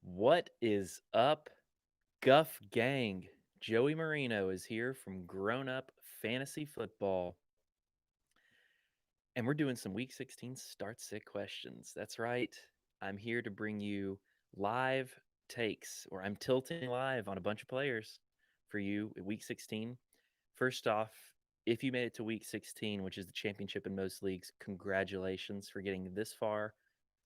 What is up, Guff Gang? Joey Marino is here from Grown Up Fantasy Football, and we're doing some Week 16 start sit questions. That's right. I'm here to bring you live takes, or I'm tilting live on a bunch of players for you at Week 16. First off, if you made it to Week 16, which is the championship in most leagues, congratulations for getting this far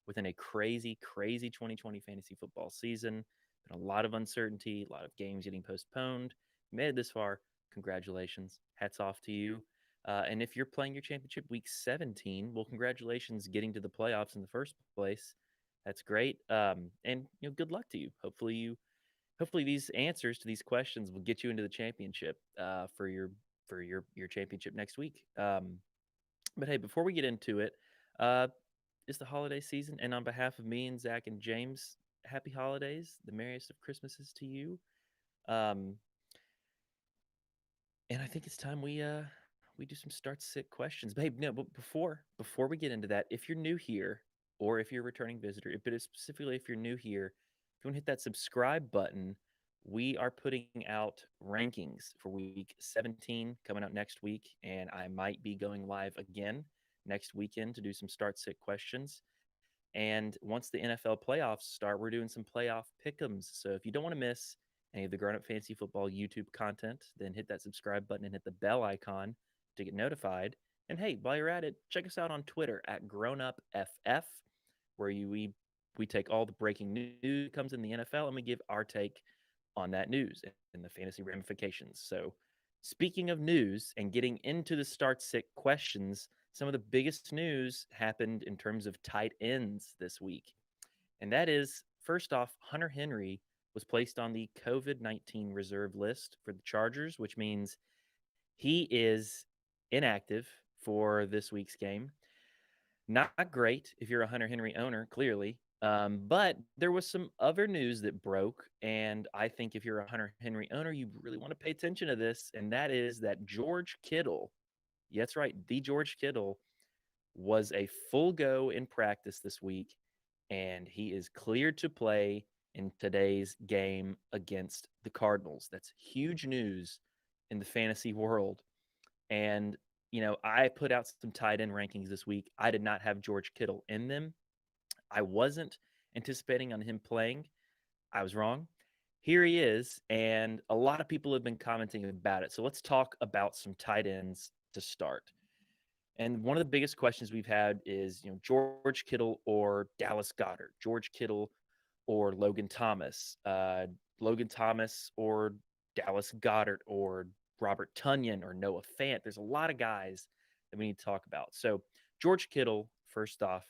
within a crazy, crazy 2020 fantasy football season. Been a lot of uncertainty, a lot of games getting postponed. You made it this far. Congratulations. Hats off to you. And if you're playing your championship week 17, well, congratulations getting to the playoffs in the first place. That's great. And good luck to you. Hopefully these answers to these questions will get you into the championship for your championship next week. But hey, before we get into it, uh, it's the holiday season, and on behalf of me and Zach and James, happy holidays, the merriest of Christmases to you. Um, and I think it's time we do some start sit questions. Babe, no, but before we get into that, if you're new here or if you're a returning visitor, but specifically if you're new here, if you want to hit that subscribe button, we are putting out rankings for week 17 coming out next week, and I might be going live again next weekend to do some start sit questions. And once the NFL playoffs start, we're doing some playoff pick'ems. So if you don't want to miss any of the Grown Up Fantasy Football YouTube content, then hit that subscribe button and hit the bell icon to get notified. And hey, while you're at it, check us out on Twitter at GrownUpFF, where we take all the breaking news that comes in the NFL and we give our take on that news and the fantasy ramifications. So, speaking of news and getting into the start sit questions, some of the biggest news happened in terms of tight ends this week. And that is, first off, Hunter Henry was placed on the COVID-19 reserve list for the Chargers, which means he is inactive for this week's game. Not great if you're a Hunter Henry owner, clearly. But there was some other news that broke. And I think if you're a Hunter Henry owner, you really want to pay attention to this. And that is that George Kittle, yeah, that's right, the George Kittle was a full go in practice this week. And he is cleared to play in today's game against the Cardinals. That's huge news in the fantasy world. And, I put out some tight end rankings this week. I did not have George Kittle in them. I wasn't anticipating on him playing. I was wrong. Here he is. And a lot of people have been commenting about it. So let's talk about some tight ends to start. And one of the biggest questions we've had is, George Kittle or Dallas Goddard, George Kittle or Logan Thomas, Logan Thomas or Dallas Goddard or Robert Tunyan or Noah Fant. There's a lot of guys that we need to talk about. So George Kittle, first off,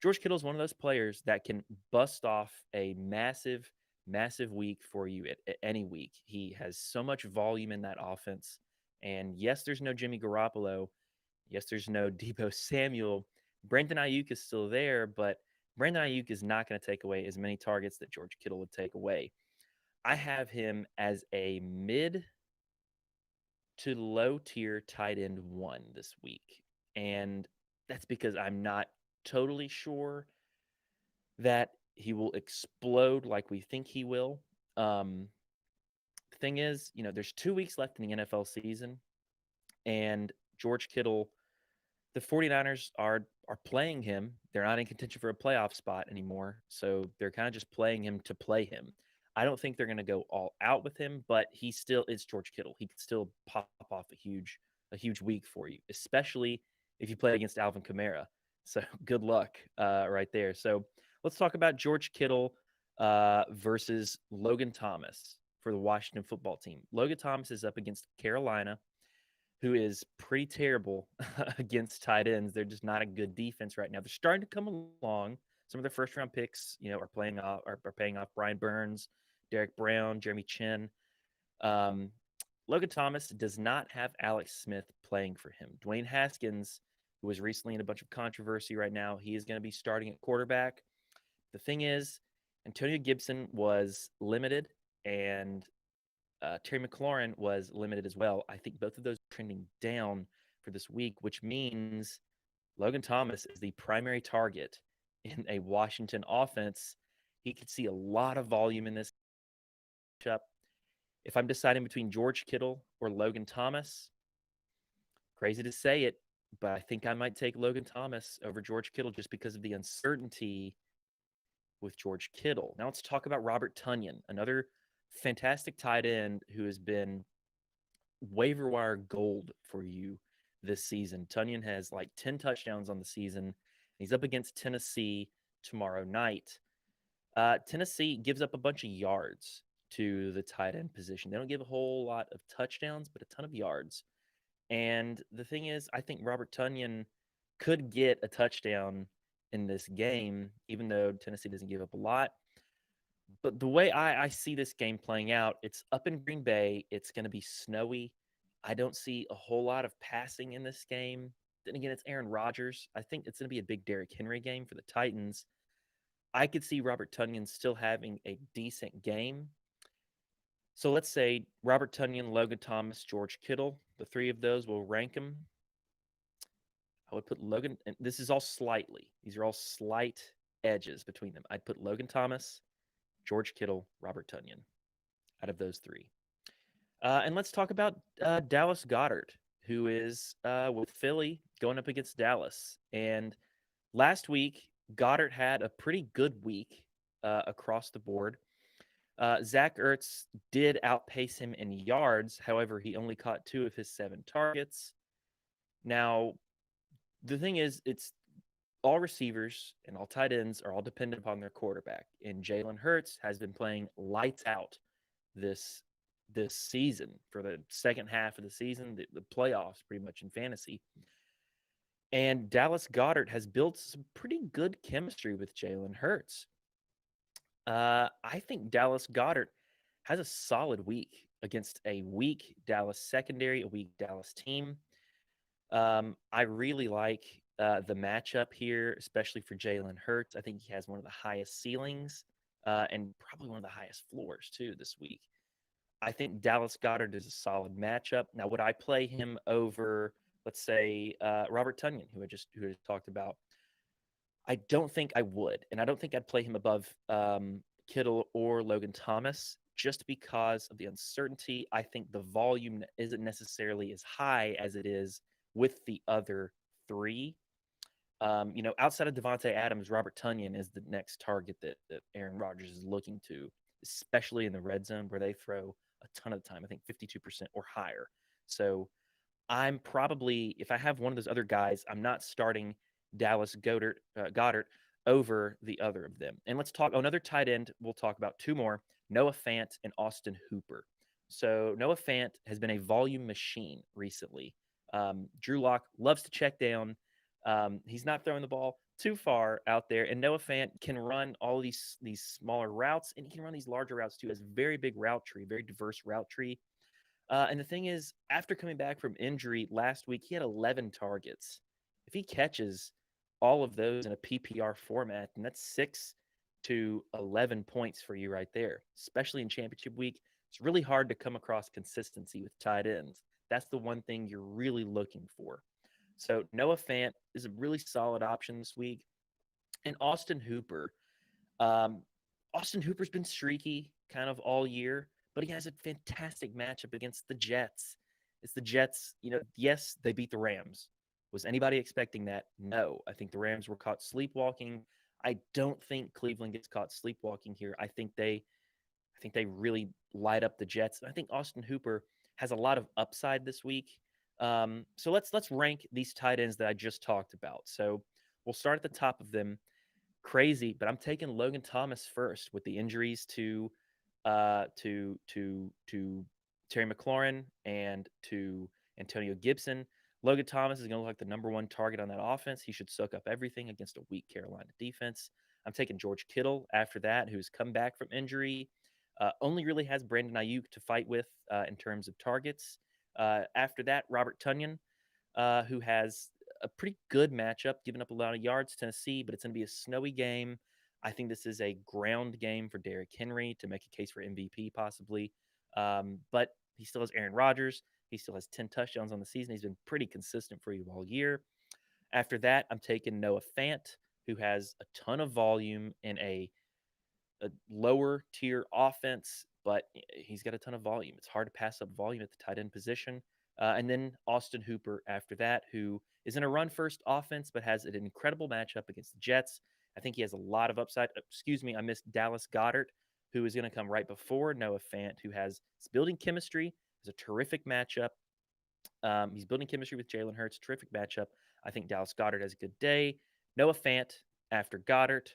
George Kittle is one of those players that can bust off a massive, massive week for you at any week. He has so much volume in that offense. And yes, there's no Jimmy Garoppolo. Yes, there's no Debo Samuel. Brandon Ayuk is still there, but Brandon Ayuk is not going to take away as many targets that George Kittle would take away. I have him as a mid to low tier tight end one this week. And that's because I'm not totally sure that he will explode like we think he will. The thing is, there's 2 weeks left in the NFL season, and George Kittle, the 49ers are playing him. They're not in contention for a playoff spot anymore, so they're kind of just playing him to play him. I don't think they're going to go all out with him, but he still is George Kittle. He could still pop off a huge week for you, especially if you play against Alvin Kamara. So good luck right there. So let's talk about George Kittle versus Logan Thomas for the Washington football team. Logan Thomas is up against Carolina, who is pretty terrible against tight ends. They're just not a good defense right now. They're starting to come along. Some of their first round picks, are paying off. Brian Burns, Derek Brown, Jeremy Chin. Um, Logan Thomas does not have Alex Smith playing for him. Dwayne Haskins, who was recently in a bunch of controversy right now, he is going to be starting at quarterback. The thing is, Antonio Gibson was limited, and Terry McLaurin was limited as well. I think both of those are trending down for this week, which means Logan Thomas is the primary target in a Washington offense. He could see a lot of volume in this matchup. If I'm deciding between George Kittle or Logan Thomas, crazy to say it, but I think I might take Logan Thomas over George Kittle just because of the uncertainty with George Kittle. Now let's talk about Robert Tunyan, another fantastic tight end who has been waiver wire gold for you this season. Tunyan has like 10 touchdowns on the season. He's up against Tennessee tomorrow night. Tennessee gives up a bunch of yards to the tight end position. They don't give a whole lot of touchdowns, but a ton of yards. And the thing is, I think Robert Tunyan could get a touchdown in this game, even though Tennessee doesn't give up a lot. But the way I see this game playing out, it's up in Green Bay. It's going to be snowy. I don't see a whole lot of passing in this game. Then again, it's Aaron Rodgers. I think it's going to be a big Derrick Henry game for the Titans. I could see Robert Tunyon still having a decent game. So let's say Robert Tunyon, Logan Thomas, George Kittle. The three of those will rank them. I would put Logan, and this is all slightly. These are all slight edges between them. I'd put Logan Thomas, George Kittle, Robert Tunyon out of those three. And let's talk about Dallas Goddard, who is with Philly going up against Dallas. And last week, Goddard had a pretty good week across the board. Zach Ertz did outpace him in yards. However, he only caught 2 of his 7 targets. Now, the thing is, it's all receivers and all tight ends are all dependent upon their quarterback. And Jalen Hurts has been playing lights out this season for the second half of the season, the playoffs pretty much in fantasy. And Dallas Goddard has built some pretty good chemistry with Jalen Hurts. I think Dallas Goddard has a solid week against a weak Dallas secondary, a weak Dallas team. I really like the matchup here, especially for Jalen Hurts. I think he has one of the highest ceilings and probably one of the highest floors too this week. I think Dallas Goddard is a solid matchup. Now, would I play him over, let's say, Robert Tunyon, who I just talked about? I don't think I would, and I don't think I'd play him above Kittle or Logan Thomas just because of the uncertainty. I think the volume isn't necessarily as high as it is with the other three. Outside of Devontae Adams, Robert Tunyon is the next target that Aaron Rodgers is looking to, especially in the red zone where they throw a ton of the time. I think 52% or higher. So I'm probably, if I have one of those other guys, I'm not starting Dallas Goddard over the other of them. And let's talk another tight end. We'll talk about 2 more, Noah Fant and Austin Hooper. So Noah Fant has been a volume machine recently. Drew Lock loves to check down. He's not throwing the ball too far out there, and Noah Fant can run all these smaller routes, and he can run these larger routes too. Has very big route tree, very diverse route tree. And the thing is, after coming back from injury last week, he had 11 targets. If he catches all of those in a PPR format, then that's 6 to 11 points for you right there, especially in championship week. It's really hard to come across consistency with tight ends. That's the one thing you're really looking for. So Noah Fant is a really solid option this week. And Austin Hooper. Austin Hooper's been streaky kind of all year, but he has a fantastic matchup against the Jets. It's the Jets, yes, they beat the Rams. Was anybody expecting that? No. I think the Rams were caught sleepwalking. I don't think Cleveland gets caught sleepwalking here. I think they really light up the Jets. I think Austin Hooper has a lot of upside this week. So let's rank these tight ends that I just talked about. So we'll start at the top of them. Crazy, but I'm taking Logan Thomas first with the injuries to Terry McLaurin and to Antonio Gibson. Logan Thomas is going to look like the number 1 target on that offense. He should soak up everything against a weak Carolina defense. I'm taking George Kittle after that, who's come back from injury. Only really has Brandon Ayuk to fight with in terms of targets. After that, Robert Tunyon, who has a pretty good matchup, giving up a lot of yards to Tennessee, but it's going to be a snowy game. I think this is a ground game for Derrick Henry to make a case for MVP possibly. But he still has Aaron Rodgers. He still has 10 touchdowns on the season. He's been pretty consistent for you all year. After that, I'm taking Noah Fant, who has a ton of volume in a a lower tier offense, but he's got a ton of volume. It's hard to pass up volume at the tight end position. And then Austin Hooper after that, who is in a run first offense, but has an incredible matchup against the Jets. I think he has a lot of upside. Excuse me, I missed Dallas Goddard, who is going to come right before Noah Fant, who is building chemistry, has a terrific matchup. He's building chemistry with Jalen Hurts, terrific matchup. I think Dallas Goddard has a good day. Noah Fant after Goddard,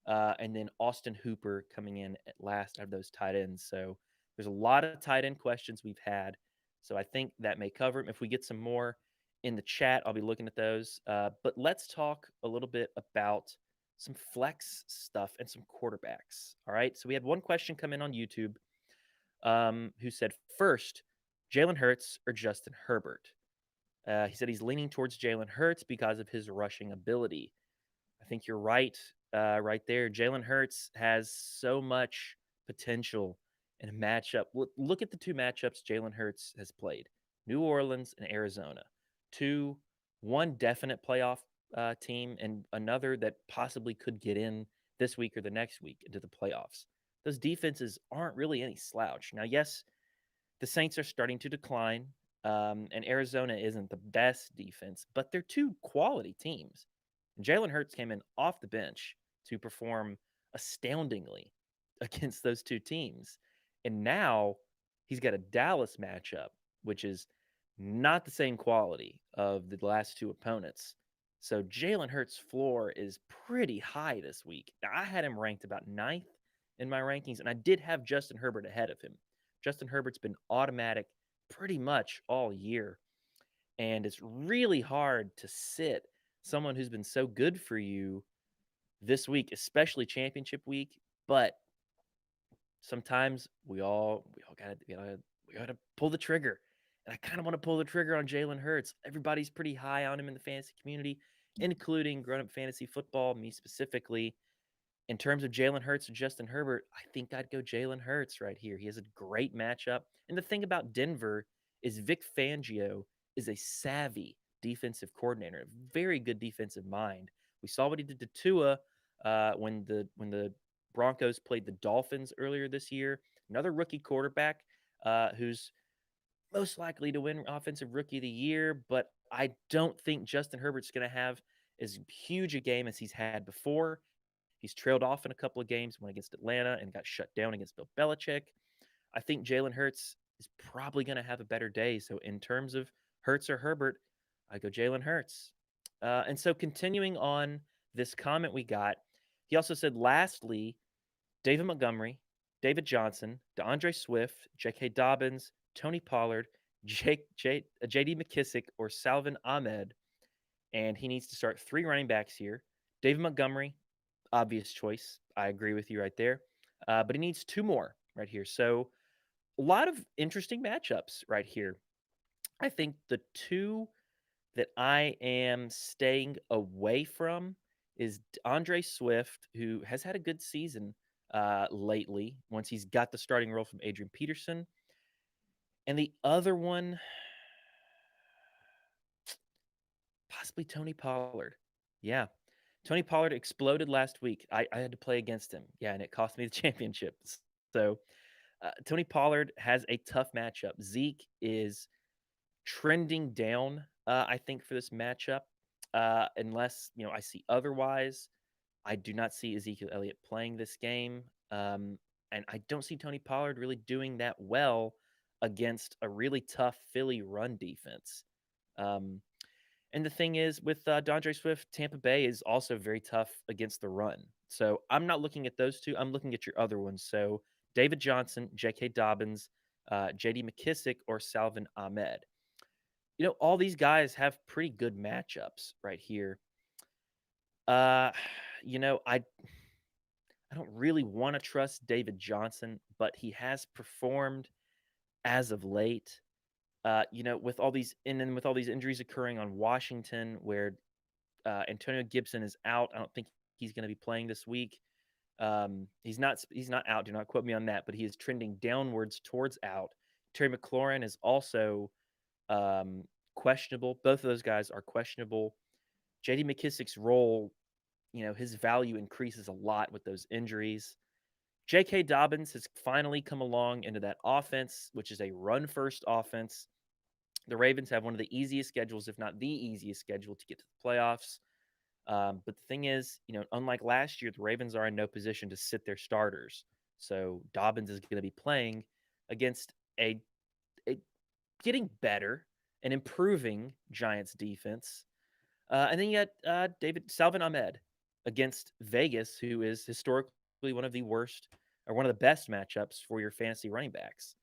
and then Austin Hooper coming in at last out of those tight ends. So there's a lot of tight end questions we've had. So I think that may cover them. If we get some more in the chat, I'll be looking at those. But let's talk a little bit about some flex stuff and some quarterbacks. All right. So we had one question come in on YouTube who said, first, Jalen Hurts or Justin Herbert? He said he's leaning towards Jalen Hurts because of his rushing ability. I think you're right, right there. Jalen Hurts has so much potential in a matchup. Look at the two matchups Jalen Hurts has played: New Orleans and Arizona. One definite playoff team, and another that possibly could get in this week or the next week into the playoffs. Those defenses aren't really any slouch. Now, yes, the Saints are starting to decline, and Arizona isn't the best defense, but they're two quality teams. And Jalen Hurts came in off the bench to perform astoundingly against those two teams. And now he's got a Dallas matchup, which is not the same quality of the last two opponents. So Jalen Hurts' floor is pretty high this week. Now, I had him ranked about ninth in my rankings, and I did have Justin Herbert ahead of him. Justin Herbert's been automatic pretty much all year. And it's really hard to sit someone who's been so good for you this week, especially championship week. But sometimes we gotta pull the trigger. And I kind of want to pull the trigger on Jalen Hurts. Everybody's pretty high on him in the fantasy community, including grown-up fantasy football, me specifically. In terms of Jalen Hurts or Justin Herbert, I think I'd go Jalen Hurts right here. He has a great matchup. And the thing about Denver is Vic Fangio is a savvy defensive coordinator, a very good defensive mind. We saw what he did to Tua when the Broncos played the Dolphins earlier this year. Another rookie quarterback who's most likely to win Offensive Rookie of the Year, but I don't think Justin Herbert's going to have as huge a game as he's had before. He's trailed off in a couple of games, went against Atlanta and got shut down against Bill Belichick. I think Jalen Hurts is probably going to have a better day. So in terms of Hurts or Herbert, I go Jalen Hurts. And so continuing on this comment we got, he also said, lastly, David Montgomery, David Johnson, DeAndre Swift, J.K. Dobbins, Tony Pollard, J.D. McKissick, or Salvin Ahmed. And he needs to start three running backs here. David Montgomery, obvious choice. I agree with you right there. But he needs two more right here. So a lot of interesting matchups right here. I think the two that I am staying away from is Andre Swift, who has had a good season lately once he's got the starting role from Adrian Peterson. And the other one, possibly Tony Pollard. Yeah. Tony Pollard exploded last week. I had to play against him. Yeah, and it cost me the championship. So Tony Pollard has a tough matchup. Zeke is trending down, I think, for this matchup. Unless, I see otherwise. I do not see Ezekiel Elliott playing this game. And I don't see Tony Pollard really doing that well against a really tough Philly run defense. And the thing is, with DeAndre Swift, Tampa Bay is also very tough against the run. So I'm not looking at those two. I'm looking at your other ones. So David Johnson, J.K. Dobbins, J.D. McKissick, or Salvin Ahmed. All these guys have pretty good matchups right here. I don't really want to trust David Johnson, but he has performed as of late. With all these injuries occurring on Washington, where Antonio Gibson is out, I don't think he's going to be playing this week. He's not out. Do not quote me on that, but he is trending downwards towards out. Terry McLaurin is also questionable. Both of those guys are questionable. J.D. McKissick's role, his value increases a lot with those injuries. J.K. Dobbins has finally come along into that offense, which is a run first offense. The Ravens have one of the easiest schedules, if not the easiest schedule, to get to the playoffs. But the thing is, unlike last year, the Ravens are in no position to sit their starters. So Dobbins is going to be playing against a getting better and improving Giants defense. And then you got Salvin Ahmed against Vegas, who is historically one of the worst or one of the best matchups for your fantasy running backs.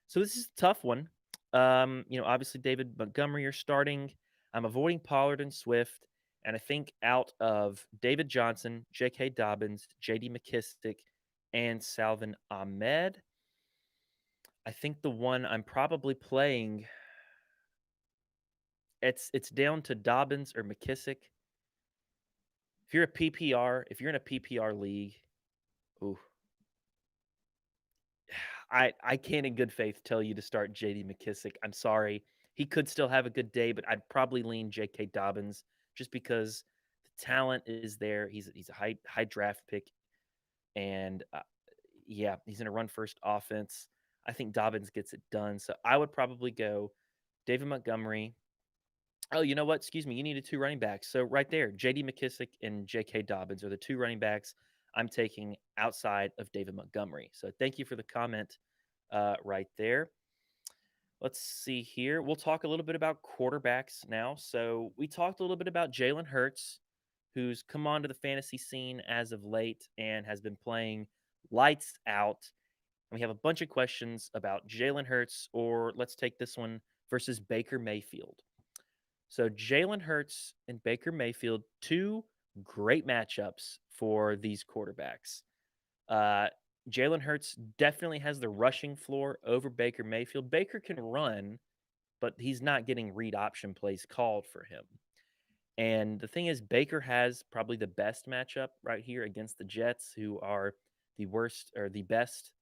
So this is a tough one. Obviously David Montgomery are starting. I'm avoiding Pollard and Swift. And I think out of David Johnson, J.K. Dobbins, J.D. McKissick, and Salvin Ahmed, I think the one I'm probably playing, it's down to Dobbins or McKissick. If you're in a PPR league, ooh, I can't in good faith tell you to start JD McKissick. I'm sorry. He could still have a good day, but I'd probably lean J.K. Dobbins just because the talent is there. He's a high draft pick, and yeah, he's in a run first offense. I think Dobbins gets it done. So I would probably go David Montgomery. Oh, you know what? Excuse me. You needed two running backs. So right there, J.D. McKissick and J.K. Dobbins are the two running backs I'm taking outside of David Montgomery. So thank you for the comment right there. Let's see here. We'll talk a little bit about quarterbacks now. So we talked a little bit about Jalen Hurts, who's come onto the fantasy scene as of late and has been playing lights out. And we have a bunch of questions about Jalen Hurts, or let's take this one versus Baker Mayfield. So Jalen Hurts and Baker Mayfield, two great matchups for these quarterbacks. Uh, Jalen Hurts definitely has the rushing floor over Baker Mayfield. Baker can run, but he's not getting read option plays called for him. And the thing is, Baker has probably the best matchup right here against the Jets, who are the worst or the best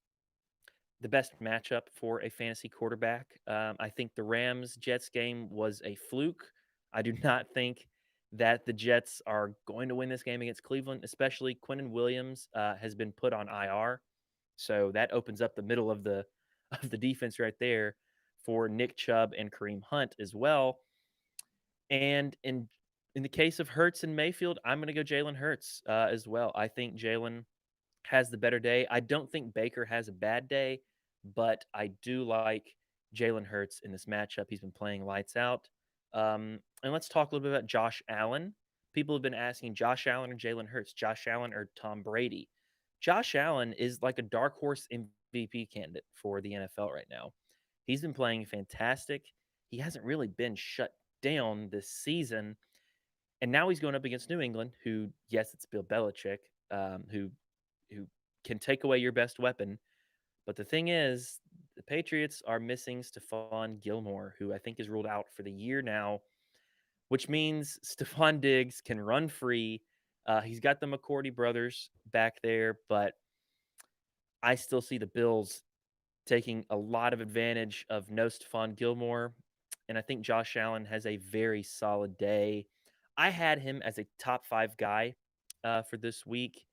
matchup for a fantasy quarterback. I think the Rams Jets game was a fluke. I do not think that the Jets are going to win this game against Cleveland, especially Quinnen Williams has been put on IR. So that opens up the middle of the of the defense right there for Nick Chubb and Kareem Hunt as well. And in the case of Hurts and Mayfield, I'm going to go Jalen Hurts as well. I think Jalen has the better day. I don't think Baker has a bad day, but I do like Jalen Hurts in this matchup. He's been playing lights out. And let's talk a little bit about Josh Allen. People have been asking Josh Allen or Jalen Hurts, Josh Allen or Tom Brady. Josh Allen is like a dark horse MVP candidate for the NFL right now. He's been playing fantastic. He hasn't really been shut down this season. And now he's going up against New England, who, yes, it's Bill Belichick, who can take away your best weapon. But the thing is, the Patriots are missing Stephon Gilmore, who I think is ruled out for the year now, which means Stephon Diggs can run free. He's got the McCourty brothers back there, but I still see the Bills taking a lot of advantage of no Stephon Gilmore. And I think Josh Allen has a very solid day. I had him as a top 5 guy for this week,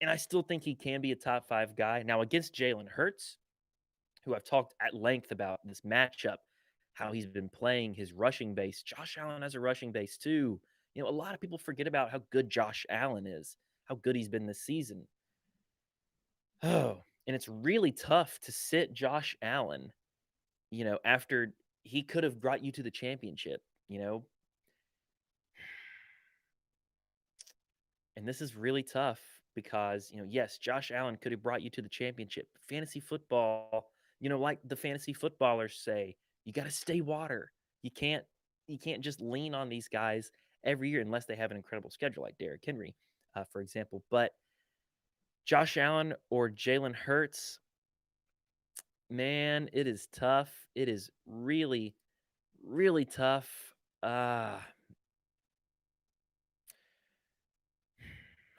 and I still think he can be a top 5 guy. Now, against Jalen Hurts, who I've talked at length about this matchup, how he's been playing his rushing base. Josh Allen has a rushing base too. A lot of people forget about how good Josh Allen is, how good he's been this season. Oh, and it's really tough to sit Josh Allen, after he could have brought you to the championship, and this is really tough because, yes, Josh Allen could have brought you to the championship. Fantasy football, like the fantasy footballers say, you got to stay water. You can't just lean on these guys every year unless they have an incredible schedule like Derrick Henry, for example. But Josh Allen or Jalen Hurts, man, it is tough. It is really, really tough. Uh,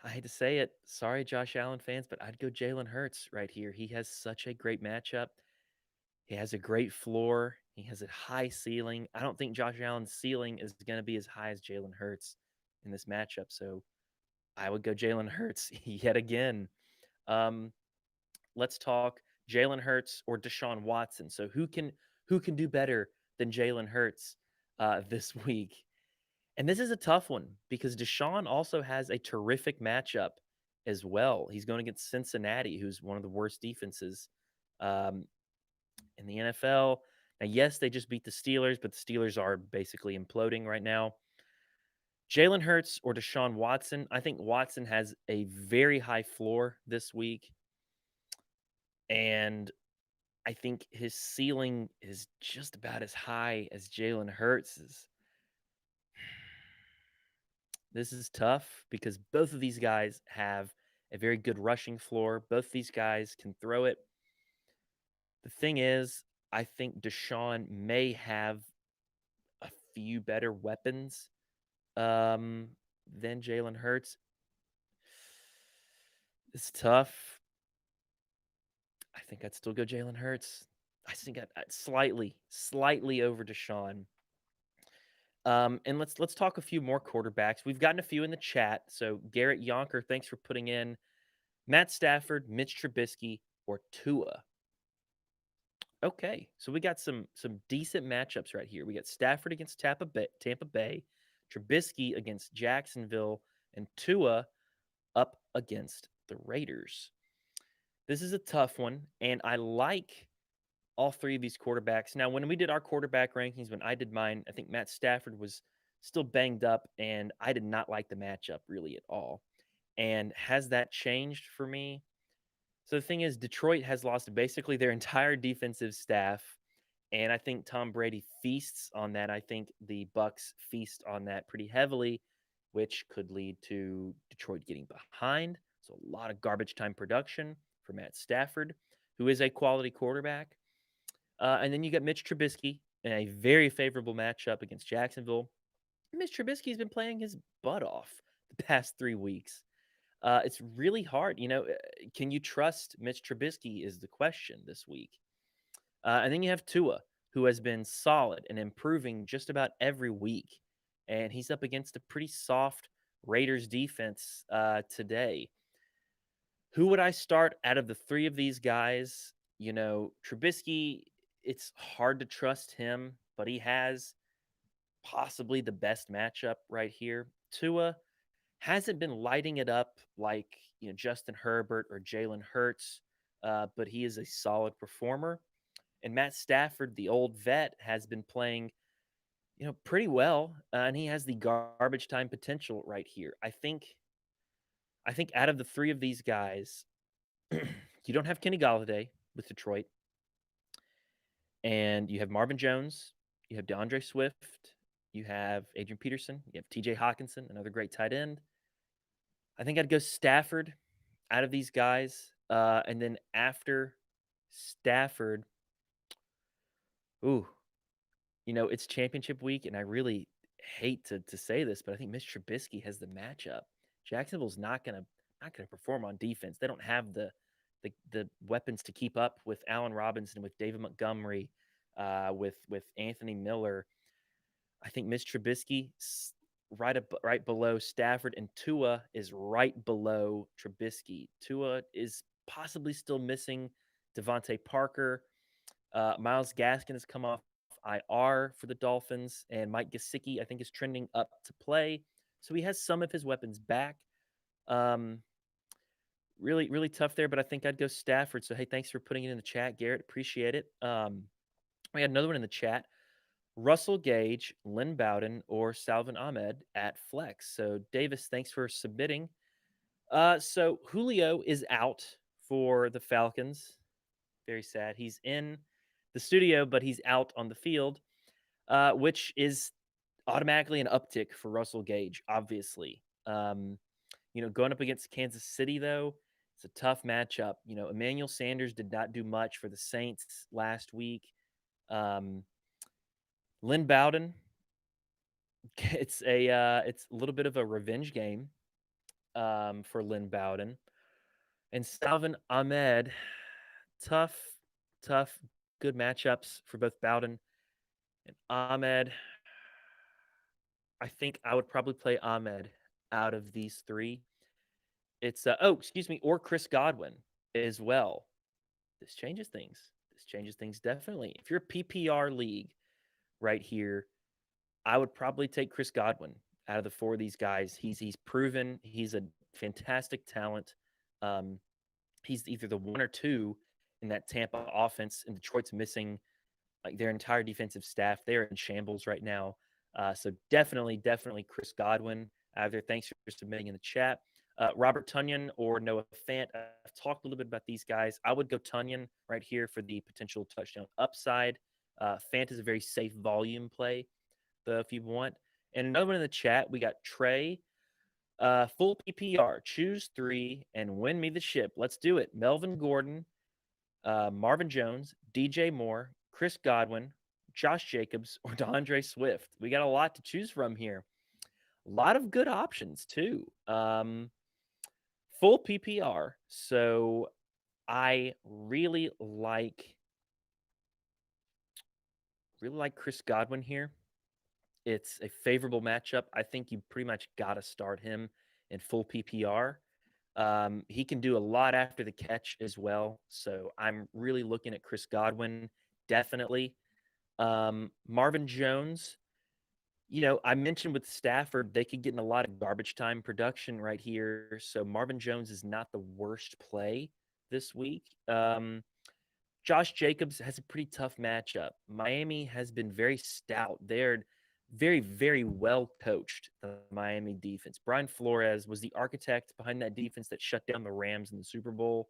I hate to say it. Sorry, Josh Allen fans, but I'd go Jalen Hurts right here. He has such a great matchup. He has a great floor. He has a high ceiling. I don't think Josh Allen's ceiling is going to be as high as Jalen Hurts in this matchup. So I would go Jalen Hurts yet again. Um, let's talk Jalen Hurts or Deshaun Watson. So who can do better than Jalen Hurts this week? And this is a tough one because Deshaun also has a terrific matchup as well. He's going against Cincinnati, who's one of the worst defenses um, in the NFL. Now, yes, they just beat the Steelers, but the Steelers are basically imploding right now. Jalen Hurts or Deshaun Watson. I think Watson has a very high floor this week. And I think his ceiling is just about as high as Jalen Hurts's. This is tough because both of these guys have a very good rushing floor. Both these guys can throw it. The thing is, I think Deshaun may have a few better weapons um, than Jalen Hurts. It's tough. I think I'd still go Jalen Hurts. I think I'd slightly over Deshaun. And let's talk a few more quarterbacks. We've gotten a few in the chat. So Garrett Yonker, thanks for putting in Matt Stafford, Mitch Trubisky, or Tua. Okay, so we got some decent matchups right here. We got Stafford against Tampa Bay, Trubisky against Jacksonville, and Tua up against the Raiders. This is a tough one, and I like all three of these quarterbacks. Now, when we did our quarterback rankings, when I did mine, I think Matt Stafford was still banged up, and I did not like the matchup really at all. And has that changed for me? So the thing is, Detroit has lost basically their entire defensive staff, and I think Tom Brady feasts on that. I think the Bucks feast on that pretty heavily, which could lead to Detroit getting behind. So a lot of garbage time production for Matt Stafford, who is a quality quarterback. And then you got Mitch Trubisky in a very favorable matchup against Jacksonville. Mitch Trubisky's been playing his butt off the past 3 weeks. It's really hard. Can you trust Mitch Trubisky is the question this week. And then you have Tua, who has been solid and improving just about every week. And he's up against a pretty soft Raiders defense today. Who would I start out of the three of these guys? Trubisky, it's hard to trust him, but he has possibly the best matchup right here. Tua hasn't been lighting it up like Justin Herbert or Jalen Hurts, but he is a solid performer. And Matt Stafford, the old vet, has been playing pretty well, and he has the garbage time potential right here. I think out of the three of these guys, you don't have Kenny Galladay with Detroit, and you have Marvin Jones, you have DeAndre Swift, you have Adrian Peterson, you have TJ Hawkinson, another great tight end. I think I'd go Stafford out of these guys. And then after Stafford, ooh, it's championship week, and I really hate to say this, but I think Mitch Trubisky has the matchup. Jacksonville's not gonna perform on defense. They don't have the weapons to keep up with Allen Robinson, with David Montgomery, with Anthony Miller. I think Mitch Trubisky right below Stafford, and Tua is right below Trubisky. Tua is possibly still missing Devontae Parker. Myles Gaskin has come off IR for the Dolphins, and Mike Gesicki, I think, is trending up to play. So he has some of his weapons back. Really, really tough there, but I think I'd go Stafford. So, hey, thanks for putting it in the chat, Garrett. Appreciate it. We had another one in the chat. Russell Gage, Lynn Bowden, or Salvin Ahmed at flex. So, Davis, thanks for submitting. So Julio is out for the Falcons. Very sad. He's in the studio, but he's out on the field, which is automatically an uptick for Russell Gage, obviously. Going up against Kansas City, though, it's a tough matchup. Emmanuel Sanders did not do much for the Saints last week. Lynn Bowden, it's a little bit of a revenge game for Lynn Bowden. And Salvin Ahmed, tough, good matchups for both Bowden and Ahmed. I think I would probably play Ahmed out of these three. It's excuse me, or Chris Godwin as well. This changes things. This changes things definitely. If you're a PPR league right here, I would probably take Chris Godwin out of the four of these guys. He's proven he's a fantastic talent. Um, he's either the one or two in that Tampa offense, and Detroit's missing like their entire defensive staff. They're in shambles right now. So definitely Chris Godwin out there. Thanks for submitting in the chat. Robert Tunyan or Noah Fant. I've talked a little bit about these guys. I would go Tunyan right here for the potential touchdown upside. Fant is a very safe volume play, though, if you want. And another one in the chat, we got Trey. Full PPR, choose three and win me the ship. Let's do it. Melvin Gordon, Marvin Jones, DJ Moore, Chris Godwin, Josh Jacobs, or DeAndre Swift. We got a lot to choose from here. A lot of good options too. Full PPR. So I really like Chris Godwin here. It's a favorable matchup. I think you pretty much got to start him in full PPR. He can do a lot after the catch as well. So I'm really looking at Chris Godwin, definitely. Marvin Jones, I mentioned with Stafford, they could get in a lot of garbage time production right here. So Marvin Jones is not the worst play this week. Josh Jacobs has a pretty tough matchup. Miami has been very stout. They're very, very well coached, the Miami defense. Brian Flores was the architect behind that defense that shut down the Rams in the Super Bowl.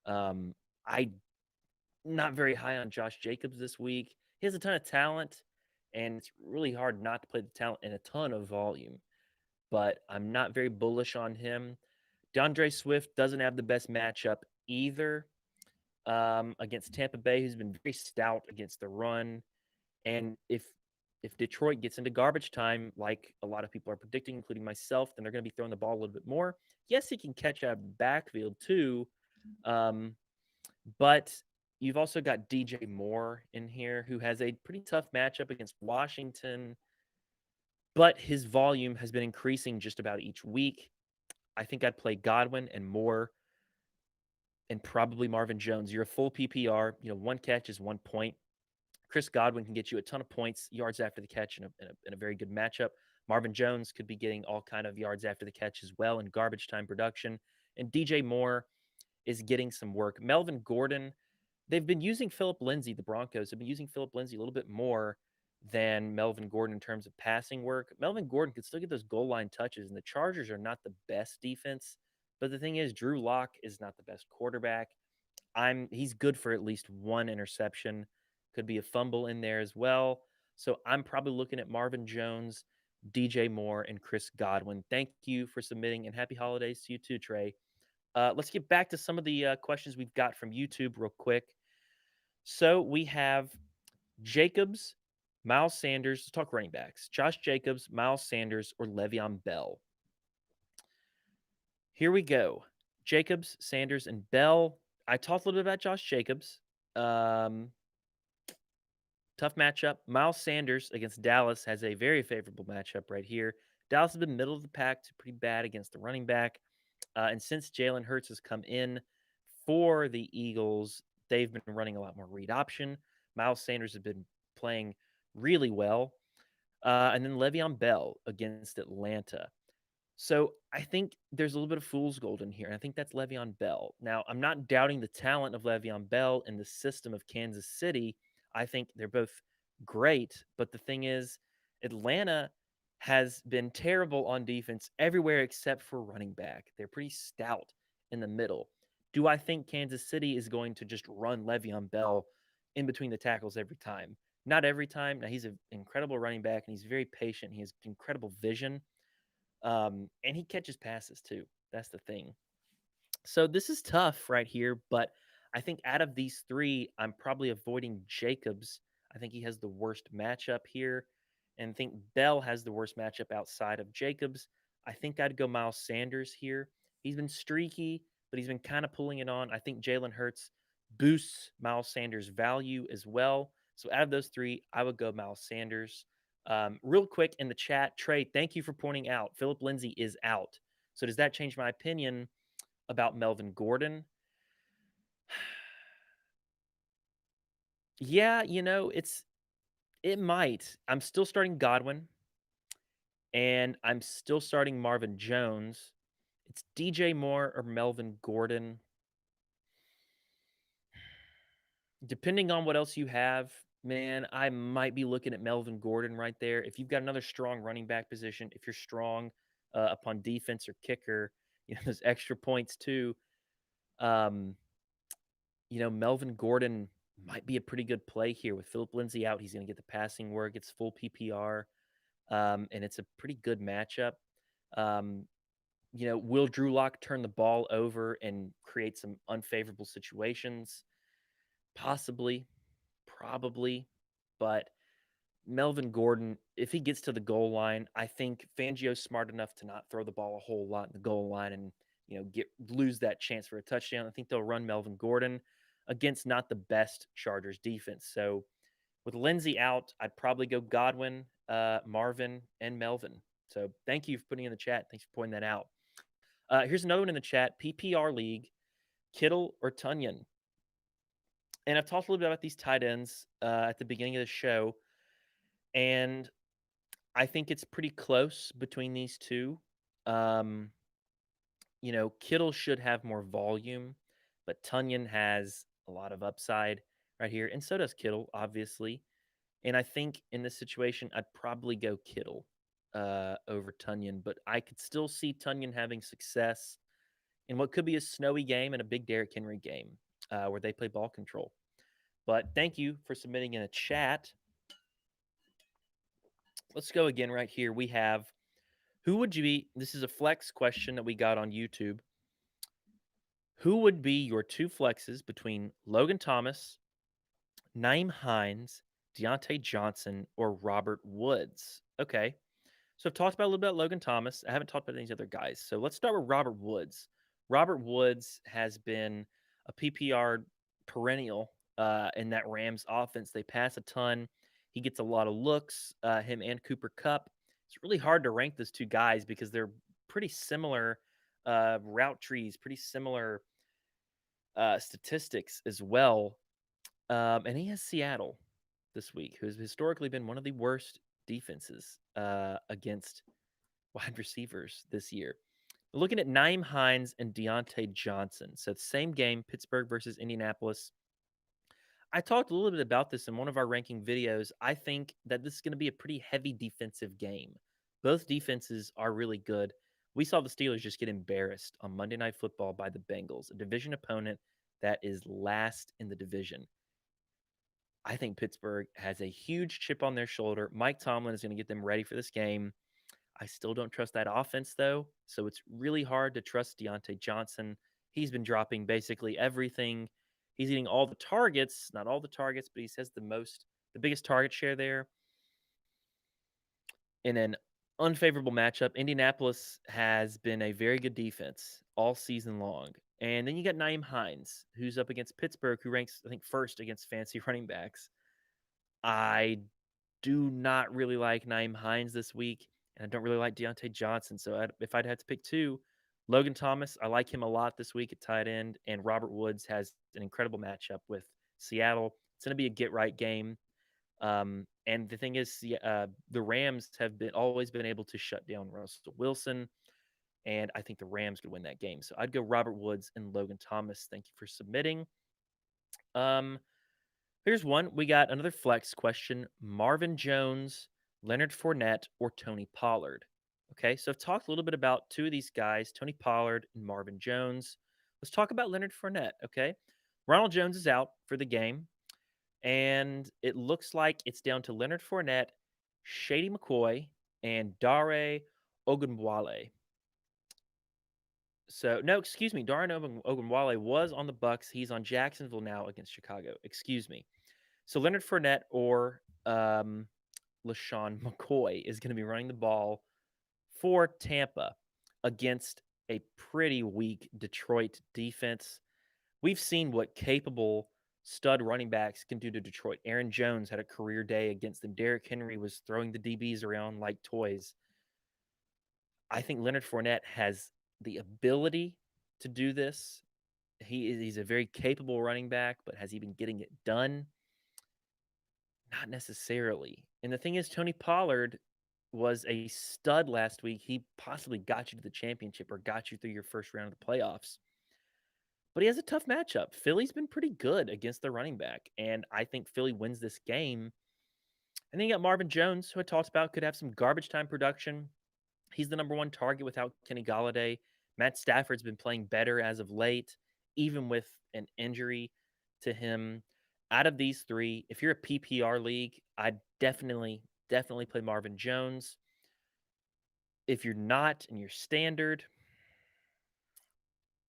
I'm not very high on Josh Jacobs this week. He has a ton of talent, and it's really hard not to play the talent in a ton of volume. But I'm not very bullish on him. DeAndre Swift doesn't have the best matchup either against Tampa Bay, who's been very stout against the run. And if Detroit gets into garbage time, like a lot of people are predicting, including myself, then they're going to be throwing the ball a little bit more. Yes, he can catch out of the backfield too, but you've also got DJ Moore in here, who has a pretty tough matchup against Washington, but his volume has been increasing just about each week. I think I'd play Godwin and Moore and probably Marvin Jones. You're a full PPR. One catch is 1 point. Chris Godwin can get you a ton of points, yards after the catch in a very good matchup. Marvin Jones could be getting all kind of yards after the catch as well in garbage time production. And DJ Moore is getting some work. Melvin Gordon, they've been using Phillip Lindsay. The Broncos have been using Phillip Lindsay a little bit more than Melvin Gordon in terms of passing work. Melvin Gordon could still get those goal line touches, and the Chargers are not the best defense. But the thing is, Drew Lock is not the best quarterback. He's good for at least one interception. Could be a fumble in there as well. So I'm probably looking at Marvin Jones, DJ Moore, and Chris Godwin. Thank you for submitting, and happy holidays to you too, Trey. Let's get back to some of the questions we've got from YouTube real quick. So we have Jacobs, Miles Sanders. Let's talk running backs. Josh Jacobs, Miles Sanders, or Le'Veon Bell. Here we go. Jacobs, Sanders, and Bell. I talked a little bit about Josh Jacobs. Tough matchup. Miles Sanders against Dallas has a very favorable matchup right here. Dallas has been middle of the pack to pretty bad against the running back. And since Jalen Hurts has come in for the Eagles, they've been running a lot more read option. Miles Sanders has been playing really well. And then Le'Veon Bell against Atlanta. So I think there's a little bit of fool's gold in here. And I think that's Le'Veon Bell. Now, I'm not doubting the talent of Le'Veon Bell and the system of Kansas City. I think they're both great. But the thing is, Atlanta has been terrible on defense everywhere except for running back. They're pretty stout in the middle. Do I think Kansas City is going to just run Le'Veon Bell in between the tackles every time? Not every time. Now, he's an incredible running back, and he's very patient. He has incredible vision. And he catches passes too. That's the thing. So this is tough right here, but I think out of these three, I'm probably avoiding Jacobs. I think he has the worst matchup here, and I think Bell has the worst matchup outside of Jacobs. I think I'd go Miles Sanders here. He's been streaky, but he's been kind of pulling it on. I think Jalen Hurts boosts Miles Sanders' value as well. So out of those three, I would go Miles Sanders. Real quick in the chat, Trey, thank you for pointing out Phillip Lindsay is out. So does that change my opinion about Melvin Gordon? Yeah, it might. I'm still starting Godwin, and I'm still starting Marvin Jones. It's DJ Moore or Melvin Gordon. Depending on what else you have, man, I might be looking at Melvin Gordon right there. If you've got another strong running back position, if you're strong upon defense or kicker, those extra points too. Um, Melvin Gordon might be a pretty good play here with Philip Lindsay out. He's going to get the passing work. It's full PPR, and it's a pretty good matchup. Um, will Drew Lock turn the ball over and create some unfavorable situations? Possibly, probably, but Melvin Gordon, if he gets to the goal line, I think Fangio's smart enough to not throw the ball a whole lot in the goal line and get lose that chance for a touchdown. I think they'll run Melvin Gordon against not the best Chargers defense. So with Lindsey out, I'd probably go Godwin, Marvin, and Melvin. So thank you for putting in the chat. Thanks for pointing that out. Here's another one in the chat: PPR league, Kittle or Tunyan. And I've talked a little bit about these tight ends at the beginning of the show, and I think it's pretty close between these two. Um, Kittle should have more volume, but Tunyon has a lot of upside right here, and so does Kittle, obviously. And I think in this situation, I'd probably go Kittle over Tunyon, but I could still see Tunyon having success in what could be a snowy game and a big Derrick Henry game where they play ball control. But thank you for submitting in a chat. Let's go again right here. We have who would you be? This is a flex question that we got on YouTube. Who would be your two flexes between Logan Thomas, Naeem Hines, Deontay Johnson, or Robert Woods? Okay. So I've talked about a little bit about Logan Thomas. I haven't talked about these other guys. So let's start with Robert Woods. Robert Woods has been a PPR perennial in that Rams offense. They pass a ton. He gets a lot of looks. Him and Cooper Kupp. It's really hard to rank those two guys because they're pretty similar route trees, pretty similar statistics as well. And he has Seattle this week, who has historically been one of the worst defenses against wide receivers this year. Looking at Naeem Hines and Deontay Johnson. So, the same game, Pittsburgh versus Indianapolis. I talked a little bit about this in one of our ranking videos. I think that this is going to be a pretty heavy defensive game. Both defenses are really good. We saw the Steelers just get embarrassed on Monday Night Football by the Bengals, a division opponent that is last in the division. I think Pittsburgh has a huge chip on their shoulder. Mike Tomlin is going to get them ready for this game. I still don't trust that offense, though. So it's really hard to trust Deontay Johnson. He's been dropping basically everything. He's getting all the targets, not all the targets, but he has the biggest target share there. In an unfavorable matchup, Indianapolis has been a very good defense all season long. And then you got Naeem Hines, who's up against Pittsburgh, who ranks, I think, first against fantasy running backs. I do not really like Naeem Hines this week, and I don't really like Deontay Johnson. So if I'd had to pick two, Logan Thomas, I like him a lot this week at tight end, and Robert Woods has an incredible matchup with Seattle. It's going to be a get-right game. And the thing is, the Rams have always been able to shut down Russell Wilson, and I think the Rams could win that game. So I'd go Robert Woods and Logan Thomas. Thank you for submitting. Um, Here's one. We got another flex question: Marvin Jones, Leonard Fournette, or Tony Pollard. Okay, so I've talked a little bit about two of these guys, Tony Pollard and Marvin Jones. Let's talk about Leonard Fournette. Okay, Ronald Jones is out for the game, and it looks like it's down to Leonard Fournette, Shady McCoy, and Dare Ogunbowale. So no, excuse me, Dare Ogunbowale was on the Bucks. He's on Jacksonville now against Chicago. Excuse me. So Leonard Fournette or Lashawn McCoy is going to be running the ball for Tampa against a pretty weak Detroit defense. We've seen what capable stud running backs can do to Detroit. Aaron Jones had a career day against them. Derrick Henry was throwing the DBs around like toys. I think Leonard Fournette has the ability to do this. He's a very capable running back, but has he been getting it done? Not necessarily. And the thing is, Tony Pollard was a stud last week. He possibly got you to the championship or got you through your first round of the playoffs. But he has a tough matchup. Philly's been pretty good against the running back, and I think Philly wins this game. And then you got Marvin Jones, who I talked about, could have some garbage time production. He's the number one target without Kenny Galladay. Matt Stafford's been playing better as of late, even with an injury to him. Out of these three, if you're a PPR league, I'd definitely play Marvin Jones. If you're not and you're standard,